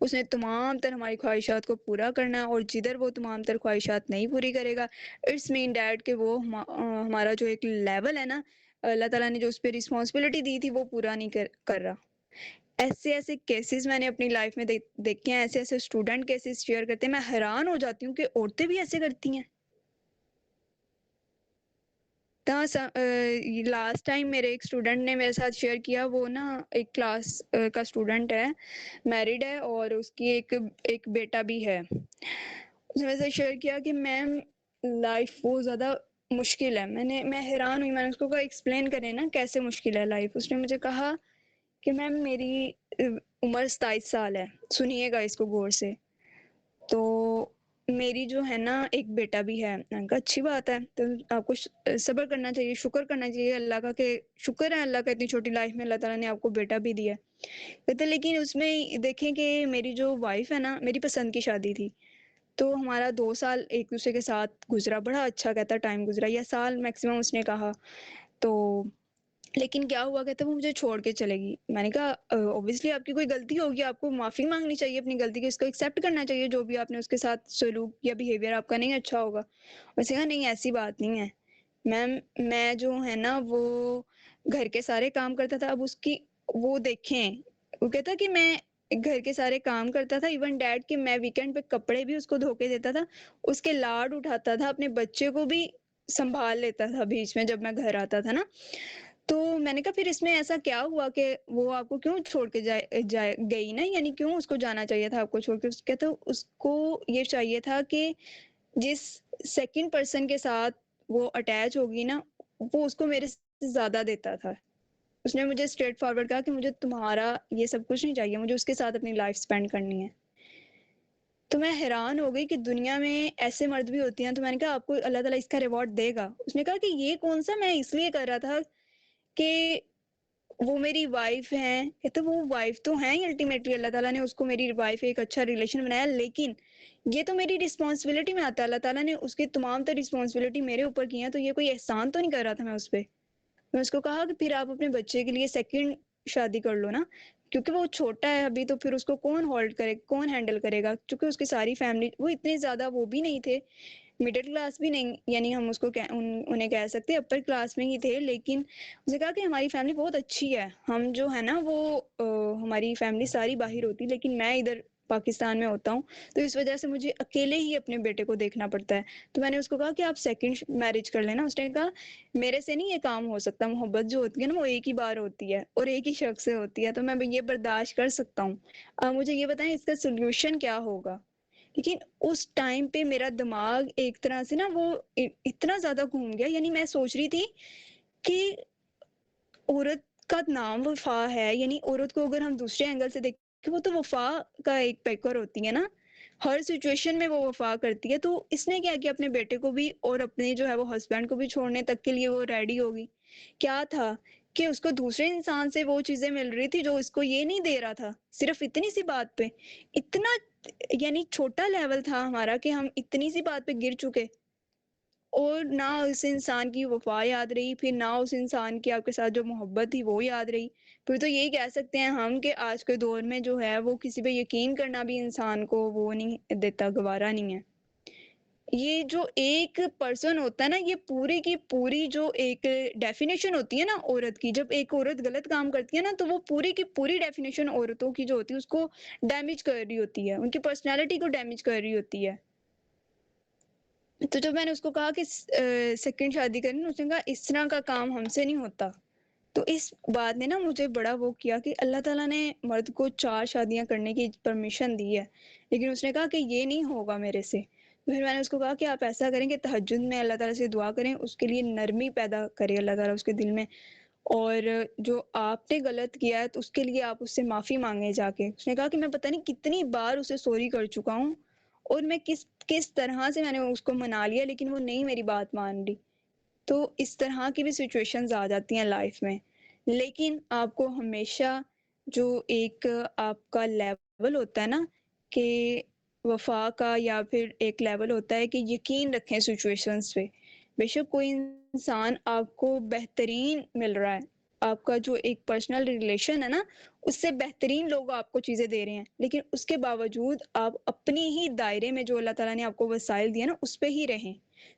اس نے تمام تر ہماری خواہشات کو پورا کرنا ہے، اور جدھر وہ تمام تر خواہشات نہیں پوری کرے گا اٹس مین ڈیٹ کہ وہ ہمارا جو ایک لیول ہے نا اللہ تعالیٰ نے جو اس پہ رسپانسبلٹی دی تھی وہ پورا نہیں کر رہا. ایسے ایسے کیسز میں نے اپنی لائف میں دیکھے ہیں، ایسے ایسے اسٹوڈنٹ کیسز شیئر کرتے ہیں، میں حیران ہو جاتی ہوں کہ عورتیں بھی ایسے کرتی ہیں. لاسٹ ٹائم میرے ایک اسٹوڈنٹ نے میرے ساتھ شیئر کیا، وہ نا ایک کلاس کا اسٹوڈنٹ ہے، میرڈ ہے، اور اس کی ایک بیٹا بھی ہے. اس نے میرے ساتھ شیئر کیا کہ میم لائف بہت زیادہ مشکل ہے. میں حیران ہوئی، میں نے اس کو کہا ایکسپلین کریں نا کیسے مشکل ہے لائف. اس نے مجھے کہا کہ میم میری عمر 27 سال ہے. سنیے گا اس کو غور سے. تو میری جو ہے نا ایک بیٹا بھی ہے. میں نے کہا اچھی بات ہے، تو آپ کو صبر کرنا چاہیے، شکر کرنا چاہیے اللہ کا، کہ شکر ہے اللہ کا اتنی چھوٹی لائف میں اللہ تعالیٰ نے آپ کو بیٹا بھی دیا. کہتے لیکن اس میں دیکھیں کہ میری جو وائف ہے نا، میری پسند کی شادی تھی، تو ہمارا 2 سال ایک دوسرے کے ساتھ گزرا، بڑا اچھا کہتا ٹائم گزرا، یا سال میکسیمم اس نے کہا. تو لیکن کیا ہوا، کہتا وہ مجھے چھوڑ کے چلے گی. میں نے کہا اوبویسلی آپ کی کوئی غلطی ہوگی، آپ کو معافی مانگنی چاہیے اپنی غلطی کی، اس کو ایکسیپٹ کرنا چاہیے جو بھی آپ نے اس کے ساتھ سلوک یا بیہیویئر آپ کا نہیں اچھا ہوگا. ویسے کہا نہیں ایسی بات نہیں ہے میم، میں جو ہے نا وہ گھر کے سارے کام کرتا تھا. اب اس کی وہ دیکھیں، وہ کہتا کہ میں گھر کے سارے کام کرتا تھا، ایون ڈیڈ کہ میں ویکینڈ پہ کپڑے بھی اس کو دھو کے دیتا تھا، اس کے لاڈ اٹھاتا تھا، اپنے بچے کو بھی سنبھال لیتا تھا بیچ میں جب میں گھر آتا تھا نا. تو میں نے کہا پھر اس میں ایسا کیا ہوا کہ وہ آپ کو کیوں چھوڑ کے گئی نا، یعنی کیوں اس کو جانا چاہیے تھا آپ کو چھوڑ کے. کہتا اس کو یہ چاہیے تھا کہ جس سیکنڈ پرسن کے ساتھ وہ اٹیچ ہوگی نا وہ اس کو میرے سے زیادہ دیتا تھا. اس نے مجھے اسٹریٹ فارورڈ کہا کہ مجھے تمہارا یہ سب کچھ نہیں چاہیے، مجھے اس کے ساتھ اپنی لائف سپینڈ کرنی ہے. تو میں حیران ہو گئی کہ دنیا میں ایسے مرد بھی ہوتی ہیں. تو میں نے کہا آپ کو اللہ تعالیٰ اس کا ریوارڈ دے گا. اس نے کہا کہ یہ کون سا، میں اس لیے کر رہا تھا کہ وہ میری وائف ہیں. کہتے وہ وائف تو ہیں الٹیمیٹلی، اللہ تعالیٰ نے اس کو میری وائف ایک اچھا ریلیشن بنایا، لیکن یہ تو میری رسپانسبلٹی میں آتا ہے. اللہ تعالیٰ نے اس کی تمام تر رسپانسبلٹی میرے اوپر کی ہیں، تو یہ کوئی احسان تو نہیں کر رہا تھا میں اس پہ. میں اس کو کہا کہ پھر آپ اپنے بچے کے لیے سیکنڈ شادی کر لو نا، کیونکہ وہ چھوٹا ہے ابھی، تو پھر اس کو کون ہولڈ کرے، کون ہینڈل کرے گا. کیونکہ اس کی ساری فیملی، وہ اتنے زیادہ وہ بھی نہیں تھے، مڈل کلاس بھی نہیں، یعنی ہم اس کو انہیں کہہ سکتے اپر کلاس میں ہی تھے. لیکن اس نے کہا کہ ہماری فیملی بہت اچھی ہے، ہم جو ہے نا وہ ہماری فیملی ساری باہر ہوتی، لیکن میں ادھر پاکستان میں ہوتا ہوں، تو اس وجہ سے مجھے اکیلے ہی اپنے بیٹے کو دیکھنا پڑتا ہے. تو میں نے اس کو کہا کہ آپ سیکنڈ میرج کر لینا. اس نے کہا میرے سے نہیں یہ کام ہو سکتا، محبت جو ہوتی ہے نا وہ ایک ہی بار ہوتی ہے اور ایک ہی شخص سے ہوتی ہے، تو میں یہ برداشت کر سکتا ہوں. مجھے یہ بتائیں اس کا سولوشن کیا ہوگا. لیکن اس ٹائم پہ میرا دماغ ایک طرح سے نا وہ اتنا زیادہ گھوم گیا. یعنی میں سوچ رہی تھی کہ عورت کا نام وفا ہے، یعنی عورت کو اگر ہم دوسرے اینگل سے دیکھیں وہ تو وفا کا ایک پیکر ہوتی ہے نا، ہر سچویشن میں وہ وفا کرتی ہے. تو اس نے کیا اپنے بیٹے کو بھی اور اپنے جو ہے وہ ہسبینڈ کو بھی چھوڑنے تک کے لیے وہ ریڈی ہوگی. کیا تھا کہ اس کو دوسرے انسان سے وہ چیزیں مل رہی تھی جو اس کو یہ نہیں دے رہا تھا. صرف اتنی سی بات پہ، اتنا یعنی چھوٹا لیول تھا ہمارا کہ ہم اتنی سی بات پہ گر چکے، اور نہ اس انسان کی وفا یاد رہی، پھر نہ اس انسان کی آپ کے ساتھ جو محبت تھی وہ یاد رہی. پھر تو یہی کہہ سکتے ہیں ہم کہ آج کے دور میں جو ہے وہ کسی پہ یقین کرنا بھی انسان کو وہ نہیں دیتا، گوارا نہیں ہے. یہ جو ایک پرسن ہوتا ہے نا، یہ پوری کی پوری جو ایک ڈیفینیشن ہوتی ہے نا عورت کی، جب ایک عورت غلط کام کرتی ہے نا تو وہ پوری کی پوری ڈیفینیشن عورتوں کی جو ہوتی ہے اس کو ڈیمیج کر رہی ہوتی ہے، ان کی پرسنالٹی کو ڈیمیج کر رہی ہوتی ہے. تو جب میں نے اس کو کہا کہ سیکنڈ شادی کرنی، اس نے کہا اس طرح کا کام ہم سے نہیں ہوتا. تو اس بات نے نا مجھے بڑا وہ کیا کہ اللہ تعالیٰ نے مرد کو 4 شادیاں کرنے کی پرمیشن دی ہے، لیکن اس نے کہا کہ یہ نہیں ہوگا میرے سے. پھر میں نے اس کو کہا کہ آپ ایسا کریں کہ تہجد میں اللہ تعالیٰ سے دعا کریں، اس کے لیے نرمی پیدا کرے اللہ تعالیٰ اس کے دل میں، اور جو آپ نے غلط کیا ہے تو اس کے لیے آپ اس سے معافی مانگیں جا کے. اس نے کہا کہ میں پتہ نہیں کتنی بار اسے سوری کر چکا ہوں، اور میں کس طرح سے میں نے اس کو منا لیا، لیکن وہ نہیں میری بات مان رہی. تو اس طرح کی بھی سچویشنز آ جاتی ہیں لائف میں، لیکن آپ کو ہمیشہ جو ایک آپ کا لیول ہوتا ہے نا کہ وفا کا، یا پھر ایک لیول ہوتا ہے کہ یقین رکھیں سچویشنز پہ. بے شک کوئی انسان آپ کو بہترین مل رہا ہے، آپ کا جو ایک پرسنل ریلیشن ہے نا اس سے بہترین لوگ آپ کو چیزیں دے رہے ہیں، لیکن اس کے باوجود آپ اپنی ہی دائرے میں جو اللہ تعالیٰ نے آپ کو وسائل دیا نا اس پہ ہی رہیں،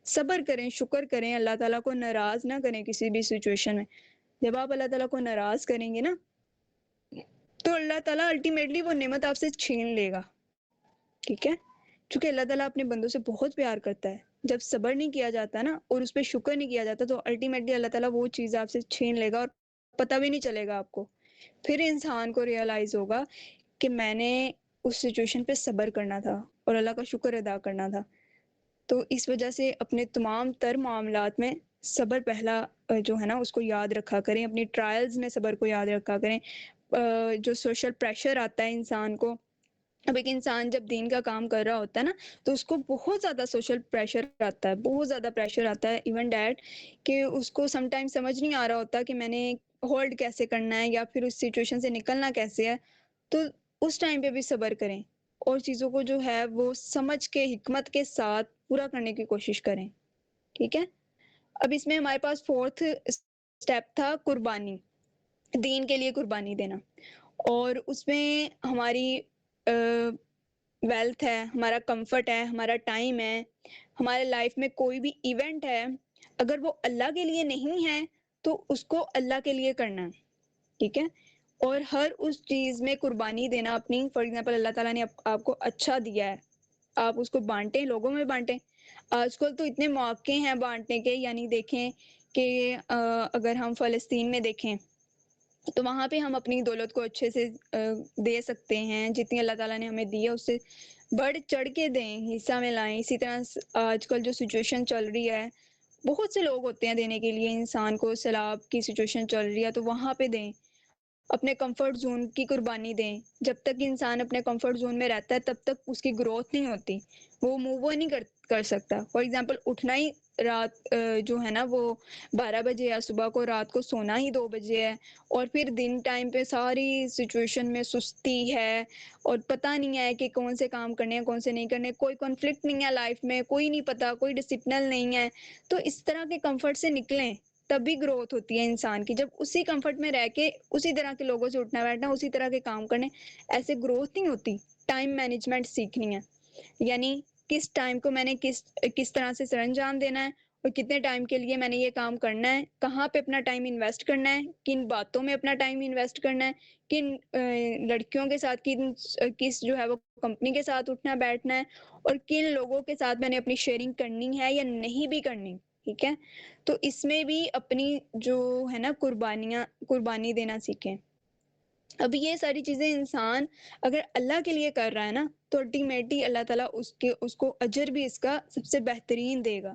صبر کریں، شکر کریں، اللہ تعالیٰ کو ناراض نہ کریں کسی بھی سچویشن میں. جب آپ اللہ تعالیٰ کو ناراض کریں گے نا تو اللہ تعالیٰ الٹیمیٹلی وہ نعمت آپ سے چھین لے گا. ٹھیک ہے، چونکہ اللہ تعالیٰ اپنے بندوں سے بہت پیار کرتا ہے. جب صبر نہیں کیا جاتا نا اور اس پہ شکر نہیں کیا جاتا تو الٹیمیٹلی اللہ تعالیٰ وہ چیز آپ سے چھین لے گا اور پتہ بھی نہیں چلے گا آپ کو. پھر انسان کو ریئلائز ہوگا کہ میں نے اس سچویشن پہ صبر کرنا تھا اور اللہ کا شکر ادا کرنا تھا. تو اس وجہ سے اپنے تمام تر معاملات میں صبر پہلا جو ہے نا اس کو یاد رکھا کریں. اپنی ٹرائلز میں صبر کو یاد رکھا کریں. جو سوشل پریشر آتا ہے انسان کو، اب ایک انسان جب دین کا کام کر رہا ہوتا ہے نا تو اس کو بہت زیادہ سوشل پریشر آتا ہے، بہت زیادہ پریشر آتا ہے، ایون ڈیٹ کہ اس کو سم ٹائم سمجھ نہیں آ رہا ہوتا کہ میں نے ہولڈ کیسے کرنا ہے یا پھر اس سچویشن سے نکلنا کیسے ہے. تو اس ٹائم پہ بھی صبر کریں اور چیزوں کو جو ہے وہ سمجھ کے حکمت کے ساتھ پورا کرنے کی کوشش کریں. ٹھیک ہے، اب اس میں ہمارے پاس 4تھ اسٹیپ تھا قربانی، دین کے لیے قربانی دینا. اور اس میں ہماری ویلتھ ہے، ہمارا کمفرٹ ہے، ہمارا ٹائم ہے، ہمارے لائف میں کوئی بھی ایونٹ ہے، اگر وہ اللہ کے لیے نہیں ہے تو اس کو اللہ کے لیے کرنا ہے. ٹھیک ہے، اور ہر اس چیز میں قربانی دینا اپنی. فار ایگزامپل اللہ تعالیٰ نے آپ کو اچھا دیا ہے، آپ اس کو بانٹیں، لوگوں میں بانٹیں. آج کل تو اتنے مواقع ہیں بانٹنے کے، یعنی دیکھیں کہ اگر ہم فلسطین میں دیکھیں تو وہاں پہ ہم اپنی دولت کو اچھے سے دے سکتے ہیں، جتنی اللہ تعالیٰ نے ہمیں دی ہے اس سے بڑھ چڑھ کے دیں، حصہ میں لائیں. اسی طرح آج کل جو سچویشن چل رہی ہے، بہت سے لوگ ہوتے ہیں دینے کے لیے. انسان کو سیلاب کی سچویشن چل رہی ہے تو وہاں پہ دیں، اپنے کمفرٹ زون کی قربانی دیں. جب تک انسان اپنے کمفرٹ زون میں رہتا ہے تب تک اس کی گروتھ نہیں ہوتی، وہ موو نہیں کر سکتا. فار ایگزامپل اٹھنا ہی رات جو ہے نا وہ 12 بجے یا صبح کو رات کو سونا ہی 2 بجے ہے، اور پھر دن ٹائم پہ ساری سچویشن میں سستی ہے اور پتہ نہیں ہے کہ کون سے کام کرنے ہیں کون سے نہیں کرنے، کوئی کنفلکٹ نہیں ہے لائف میں، کوئی نہیں پتا، کوئی ڈسپلن نہیں ہے. تو اس طرح کے کمفرٹ سے نکلیں، تبھی گروتھ ہوتی ہے انسان کی. جب اسی کمفرٹ میں رہ کے اسی طرح کے لوگوں سے اٹھنا بیٹھنا، اسی طرح کے کام کرنے، ایسے گروتھ نہیں ہوتی. ٹائم مینجمنٹ سیکھنی ہے، یعنی کس ٹائم کو میں نے کس طرح سے سر انجام دینا ہے اور کتنے ٹائم کے لیے میں نے یہ کام کرنا ہے، کہاں پہ اپنا ٹائم انویسٹ کرنا ہے، کن باتوں میں اپنا ٹائم انویسٹ کرنا ہے، کن لڑکیوں کے ساتھ، کس جو ہے وہ کمپنی کے ساتھ اٹھنا بیٹھنا ہے، اور کن لوگوں کے ساتھ میں نے اپنی شیئرنگ کرنی ہے یا نہیں بھی کرنی. ٹھیک ہے، تو اس میں بھی اپنی جو ہے نا قربانی دینا سیکھیں. اب یہ ساری چیزیں انسان اگر اللہ کے لیے کر رہا ہے نا تو الٹیمیٹلی اللہ تعالیٰ اس کو اجر بھی اس کا سب سے بہترین دے گا.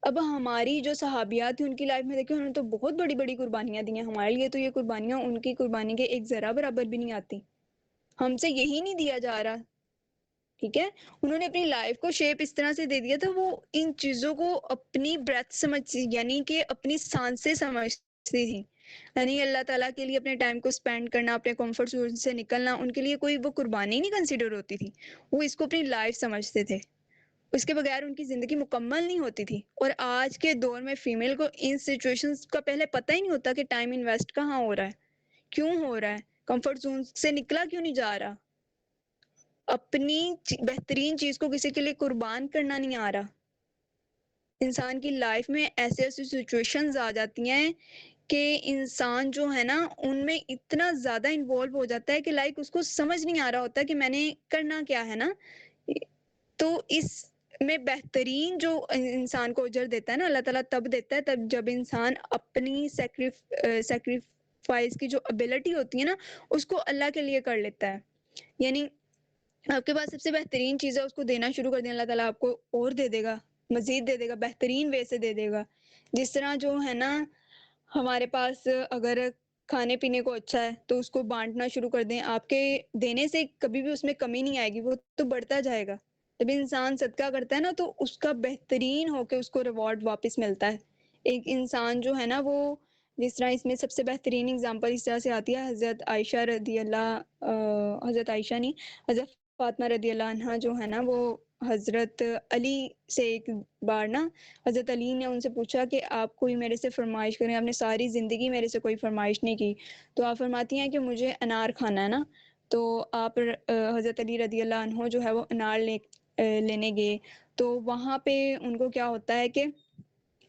اب ہماری جو صحابیات تھیں ان کی لائف میں دیکھیں، انہوں نے تو بہت بڑی بڑی قربانیاں دی ہیں. ہمارے لیے تو یہ قربانیاں ان کی قربانی کے ایک ذرا برابر بھی نہیں آتی، ہم سے یہی نہیں دیا جا رہا. ٹھیک ہے، انہوں نے اپنی لائف کو شیپ اس طرح سے دے دیا تھا، وہ ان چیزوں کو اپنی بریتھ سمجھ، یعنی کہ اپنی سانسیں سمجھتی تھی. یعنی اللہ تعالیٰ کے لیے اپنے ٹائم کو اسپینڈ کرنا، اپنے کمفرٹ زون سے نکلنا ان کے لیے کوئی وہ قربانی نہیں کنسیڈر ہوتی تھی. وہ اس کو اپنی لائف سمجھتے تھے، اس کے بغیر ان کی زندگی مکمل نہیں ہوتی تھی. اور آج کے دور میں فیمیل کو ان سچویشنز کا پہلے پتہ ہی نہیں ہوتا کہ ٹائم انویسٹ کہاں ہو رہا ہے، کیوں ہو رہا ہے، کمفرٹ زون سے نکلا کیوں نہیں جا رہا، اپنی بہترین چیز کو کسی کے لیے قربان کرنا نہیں آ رہا. انسان کی لائف میں ایسے ایسی سچویشنز آ جاتی ہیں کہ انسان جو ہے نا ان میں اتنا زیادہ انوالو ہو جاتا ہے کہ لائک اس کو سمجھ نہیں آ رہا ہوتا کہ میں نے کرنا کیا ہے نا. تو اس میں بہترین جو انسان کو اجر دیتا ہے نا اللہ تعالیٰ تب دیتا ہے جب انسان اپنی سیکریفائس کی جو ابیلٹی ہوتی ہے نا اس کو اللہ کے لیے کر لیتا ہے. یعنی آپ کے پاس سب سے بہترین چیز ہے اس کو دینا شروع کر دیں, اللہ تعالیٰ آپ کو اور دے دے گا, مزید دے دے گا, بہترین وے سے دے دے گا. جس طرح جو ہے نا ہمارے پاس اگر کھانے پینے کو اچھا ہے تو اس کو بانٹنا شروع کر دیں, آپ کے دینے سے کبھی بھی اس میں کمی نہیں آئے گی, وہ تو بڑھتا جائے گا. جب انسان صدقہ کرتا ہے نا تو اس کا بہترین ہو کے اس کو ریوارڈ واپس ملتا ہے. ایک انسان جو ہے نا وہ جس طرح اس میں سب سے بہترین اگزامپل اس طرح سے آتی ہے, حضرت عائشہ رضی اللہ حضرت عائشہ نہیں حضرت فاطمہ رضی اللہ عنہ جو ہے نا وہ حضرت علی سے ایک بار نا حضرت علی نے ان سے پوچھا کہ آپ کوئی میرے سے فرمائش کریں, آپ نے ساری زندگی میرے سے کوئی فرمائش نہیں کی, تو آپ فرماتی ہیں کہ مجھے انار کھانا ہے نا. تو آپ حضرت علی رضی اللہ عنہ جو ہے وہ انار لینے گئے, تو وہاں پہ ان کو کیا ہوتا ہے کہ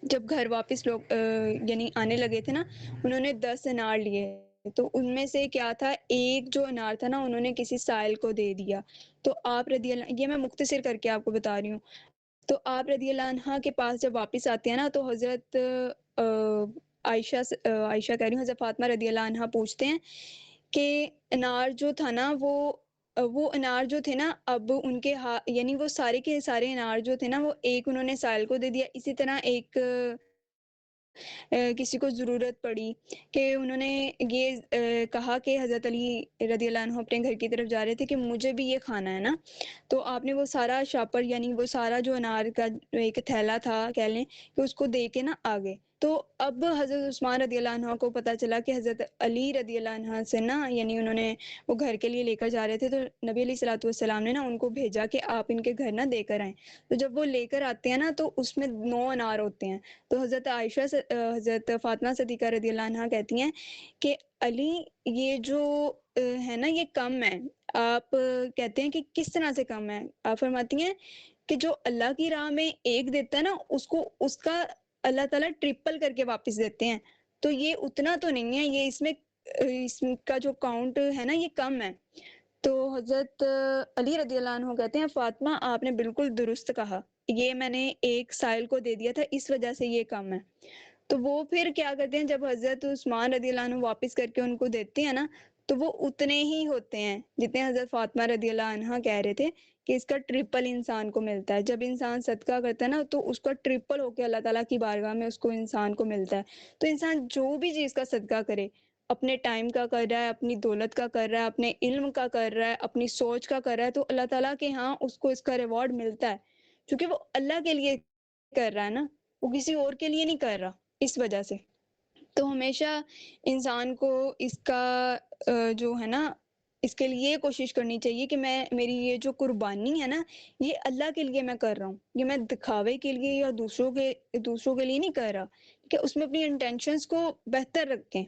جب گھر واپس لوگ یعنی آنے لگے تھے نا, انہوں نے 10 انار لیے, تو ان میں سے کیا تھا ایک جو انار تھا نا انہوں نے کسی سائل کو دے دیا. تو آپ رضی اللہ, یہ میں مختصر کر کے آپ کو بتا رہی ہوں, تو آپ رضی اللہ عنہ کے پاس جب واپس آتے ہیں نا تو حضرت عائشہ کہہ رہی ہوں, حضرت فاطمہ رضی اللہ عنہ پوچھتے ہیں کہ انار جو تھا نا وہ انار جو تھے نا اب ان کے یعنی وہ سارے کے سارے انار جو تھے نا وہ ایک انہوں نے سائل کو دے دیا, اسی طرح ایک کسی کو ضرورت پڑی کہ انہوں نے یہ کہا کہ حضرت علی رضی اللہ عنہ اپنے گھر کی طرف جا رہے تھے کہ مجھے بھی یہ کھانا ہے نا, تو آپ نے وہ سارا شاپر یعنی وہ سارا جو انار کا ایک تھیلا تھا کہہ لیں کہ اس کو دے کے نا آگے. تو اب حضرت عثمان رضی اللہ عنہ کو پتہ چلا کہ حضرت علی رضی اللہ عنہ سے نا یعنی انہوں نے وہ گھر کے لیے لے کر جا رہے تھے, تو نبی علیہ الصلوۃ والسلام نے نا ان کو بھیجا کہ آپ ان کے گھر نا دے کر آئیں. تو جب وہ لے کر آتے ہیں نا تو اس میں 9 انار ہوتے ہیں. تو حضرت عائشہ حضرت فاطمہ صدیقہ رضی اللہ عنہ کہتی ہیں کہ علی یہ جو ہے نا یہ کم ہے. آپ کہتے ہیں کہ کس طرح سے کم ہے؟ آپ فرماتی ہیں کہ جو اللہ کی راہ میں ایک دیتا ہے نا اس کو اس کا اللہ تعالیٰ ٹرپل کر کے واپس دیتے ہیں, تو یہ اتنا تو نہیں ہے, یہ اس کا جو کاؤنٹ ہے نا یہ کم ہے. تو حضرت علی رضی اللہ عنہ کہتے ہیں فاطمہ آپ نے بالکل درست کہا, یہ میں نے ایک سائل کو دے دیا تھا اس وجہ سے یہ کم ہے. تو وہ پھر کیا کرتے ہیں جب حضرت عثمان رضی اللہ عنہ واپس کر کے ان کو دیتے ہیں نا تو وہ اتنے ہی ہوتے ہیں جتنے حضرت فاطمہ رضی اللہ عنہ کہہ رہے تھے کہ اس کا ٹرپل انسان کو ملتا ہے. جب انسان صدقہ کرتا ہے نا تو اس کا ٹرپل ہو کے اللہ تعالیٰ کی بارگاہ میں اس کو انسان کو ملتا ہے. تو انسان جو بھی چیز کا صدقہ کرے, اپنے ٹائم کا کر رہا ہے, اپنی دولت کا کر رہا ہے, اپنے علم کا کر رہا ہے, اپنی سوچ کا کر رہا ہے, تو اللہ تعالیٰ کے ہاں اس کو اس کا ریوارڈ ملتا ہے, کیونکہ وہ اللہ کے لیے کر رہا ہے نا, وہ کسی اور کے لیے نہیں کر رہا. اس وجہ سے تو ہمیشہ انسان کو اس کا جو ہے نا اس کے لیے کوشش کرنی چاہیے کہ میری یہ جو قربانی ہے نا یہ اللہ کے لیے میں کر رہا ہوں, یہ میں دکھاوے کے لیے یا دوسروں کے لیے نہیں کر رہا, کہ اس میں اپنی انٹینشنز کو بہتر رکھیں.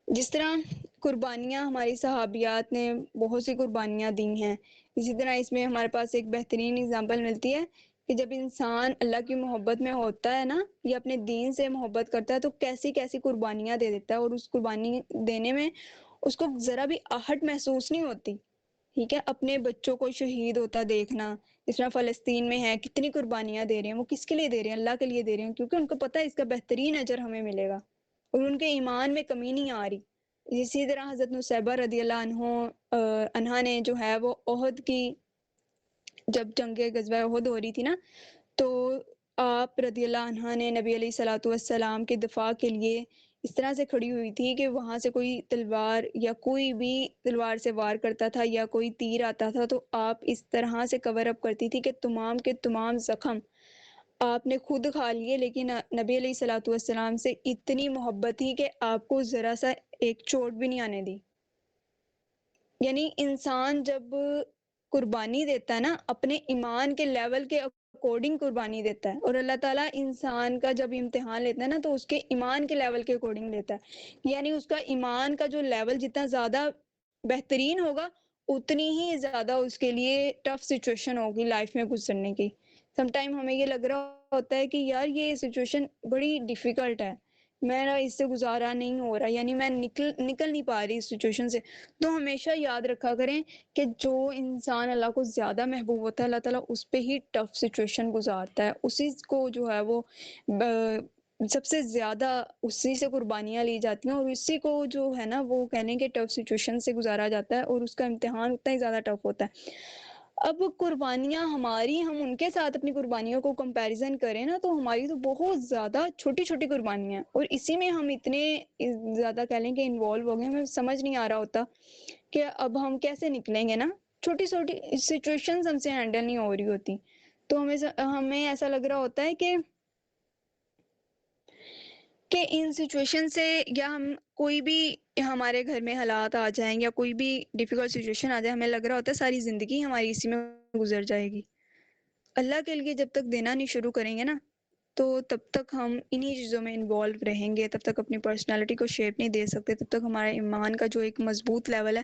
جس طرح قربانیاں ہماری صحابیات نے بہت سی قربانیاں دی ہیں, اسی طرح اس میں ہمارے پاس ایک بہترین اگزامپل ملتی ہے کہ جب انسان اللہ کی محبت میں ہوتا ہے نا یا اپنے دین سے محبت کرتا ہے تو کیسی کیسی قربانیاں دے دیتا ہے, اور اس قربانی دینے میں اس کو ذرا بھی آہٹ محسوس نہیں ہوتی. ٹھیک ہے, اپنے بچوں کو شہید ہوتا دیکھنا, جس طرح فلسطین میں ہے کتنی قربانیاں دے رہے ہیں, وہ کس کے لیے دے رہے ہیں؟ اللہ کے لیے دے رہے ہیں, کیونکہ ان کو پتہ ہے اس کا بہترین اجر ہمیں ملے گا اور ان کے ایمان میں کمی نہیں آ رہی. اسی طرح حضرت نصیبہ رضی اللہ عنہا نے جو ہے وہ احد کی جب جنگ غزوہ احد ہو رہی تھی نا تو آپ رضی اللہ عنہا نے نبی علیہ الصلوۃ والسلام کے دفاع کے لیے اس طرح سے کھڑی ہوئی تھی کہ وہاں سے کوئی تلوار یا کوئی بھی تلوار سے وار کرتا تھا یا کوئی تیر آتا تھا تو آپ اس طرح سے کور اپ کرتی تھی کہ تمام کے تمام زخم آپ نے خود کھا لیے, لیکن نبی علیہ الصلوۃ والسلام سے اتنی محبت تھی کہ آپ کو ذرا سا ایک چوٹ بھی نہیں آنے دی. یعنی انسان جب قربانی دیتا ہے نا اپنے ایمان کے لیول کے اکارڈنگ قربانی دیتا ہے, اور اللہ تعالیٰ انسان کا جب امتحان لیتا ہے نا تو اس کے ایمان کے لیول کے اکارڈنگ لیتا ہے. یعنی اس کا ایمان کا جو لیول جتنا زیادہ بہترین ہوگا اتنی ہی زیادہ اس کے لیے ٹف سچویشن ہوگی لائف میں گزرنے کی. سم ٹائم ہمیں یہ لگ رہا ہوتا ہے کہ یار یہ سچویشن بڑی ڈیفیکلٹ ہے, میرا اس سے گزارا نہیں ہو رہا, یعنی میں نکل نہیں پا رہی اس سچویشن سے. تو ہمیشہ یاد رکھا کریں کہ جو انسان اللہ کو زیادہ محبوب ہوتا ہے اللہ تعالیٰ اس پہ ہی ٹف سچویشن گزارتا ہے, اسی کو جو ہے وہ سب سے زیادہ اسی سے قربانیاں لی جاتی ہیں، اور اسی کو جو ہے نا وہ کہنے کے ٹف سچویشن سے گزارا جاتا ہے، اور اس کا امتحان اتنا ہی زیادہ ٹف ہوتا ہے۔ اب قربانیاں ہماری، ہم ان کے ساتھ اپنی قربانیوں کو کمپیریزن کریں نا، تو ہماری تو بہت زیادہ چھوٹی چھوٹی قربانیاں ہیں، اور اسی میں ہم اتنے زیادہ کہہ لیں کہ انوالو ہو گئے، ہمیں سمجھ نہیں آ رہا ہوتا کہ اب ہم کیسے نکلیں گے نا۔ چھوٹی چھوٹی سچویشنز ہم سے ہینڈل نہیں ہو رہی ہوتی، تو ہمیں ایسا لگ رہا ہوتا ہے کہ ان سچویشن سے، یا ہم کوئی بھی ہمارے گھر میں حالات آ جائیں یا کوئی بھی ڈیفیکلٹ سچویشن آ جائے، ہمیں لگ رہا ہوتا ہے ساری زندگی ہماری اسی میں گزر جائے گی۔ اللہ کے لیے جب تک دینا نہیں شروع کریں گے نا، تو تب تک ہم انہی چیزوں میں انوالو رہیں گے، تب تک اپنی پرسنالٹی کو شیپ نہیں دے سکتے، تب تک ہمارے ایمان کا جو ایک مضبوط لیول ہے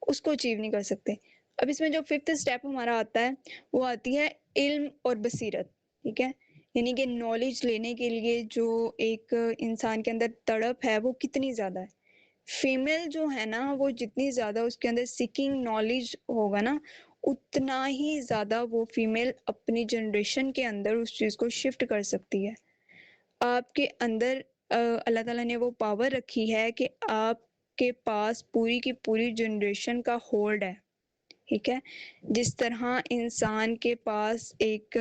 اس کو اچیو نہیں کر سکتے۔ اب اس میں جو 5th اسٹیپ ہمارا آتا ہے، وہ آتی ہے علم اور بصیرت، ٹھیک ہے؟ یعنی کہ نالج لینے کے لیے جو ایک انسان کے اندر تڑپ ہے وہ کتنی زیادہ ہے۔ فیمیل جو ہے نا، وہ جتنی زیادہ اس کے اندر سیکنگ نالج ہوگا نا، اتنا ہی زیادہ وہ فیمیل اپنی جنریشن کے اندر اس چیز کو شفٹ کر سکتی ہے۔ آپ کے اندر اللہ تعالیٰ نے وہ پاور رکھی ہے کہ آپ کے پاس پوری کی پوری جنریشن کا ہولڈ ہے، ٹھیک ہے؟ جس طرح انسان کے پاس ایک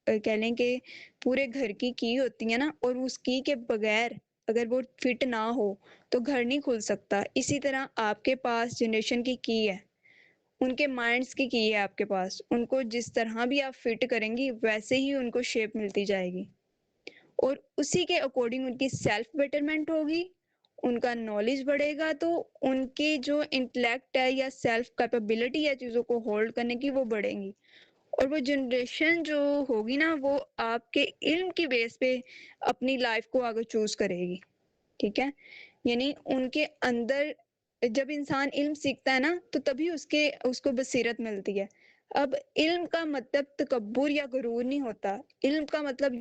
کہہ لیں کہ پورے گھر کی ہوتی ہے نا، اور اس کی کے بغیر اگر وہ فٹ نہ ہو تو گھر نہیں کھل سکتا، اسی طرح آپ کے پاس جنریشن کی ہے، ان کے مائنڈز کی ہے آپ کے پاس، ان کو جس طرح بھی آپ فٹ کریں گی ویسے ہی ان کو شیپ ملتی جائے گی، اور اسی کے اکارڈنگ ان کی سیلف بیٹرمنٹ ہوگی، ان کا نالج بڑھے گا، تو ان کی جو انٹلیکٹ ہے یا سیلف کیپیبلٹی ہے چیزوں کو ہولڈ کرنے کی، وہ بڑھیں گی، اور وہ جنریشن جو ہوگی نا، وہ آپ کے علم کی بیس پہ اپنی لائف کو آگے چوز کرے گی، ٹھیک ہے؟ یعنی ان کے اندر جب انسان علم سیکھتا ہے نا، تو تبھی اس کو بصیرت ملتی ہے۔ اب علم کا مطلب تکبر یا غرور نہیں ہوتا، علم کا مطلب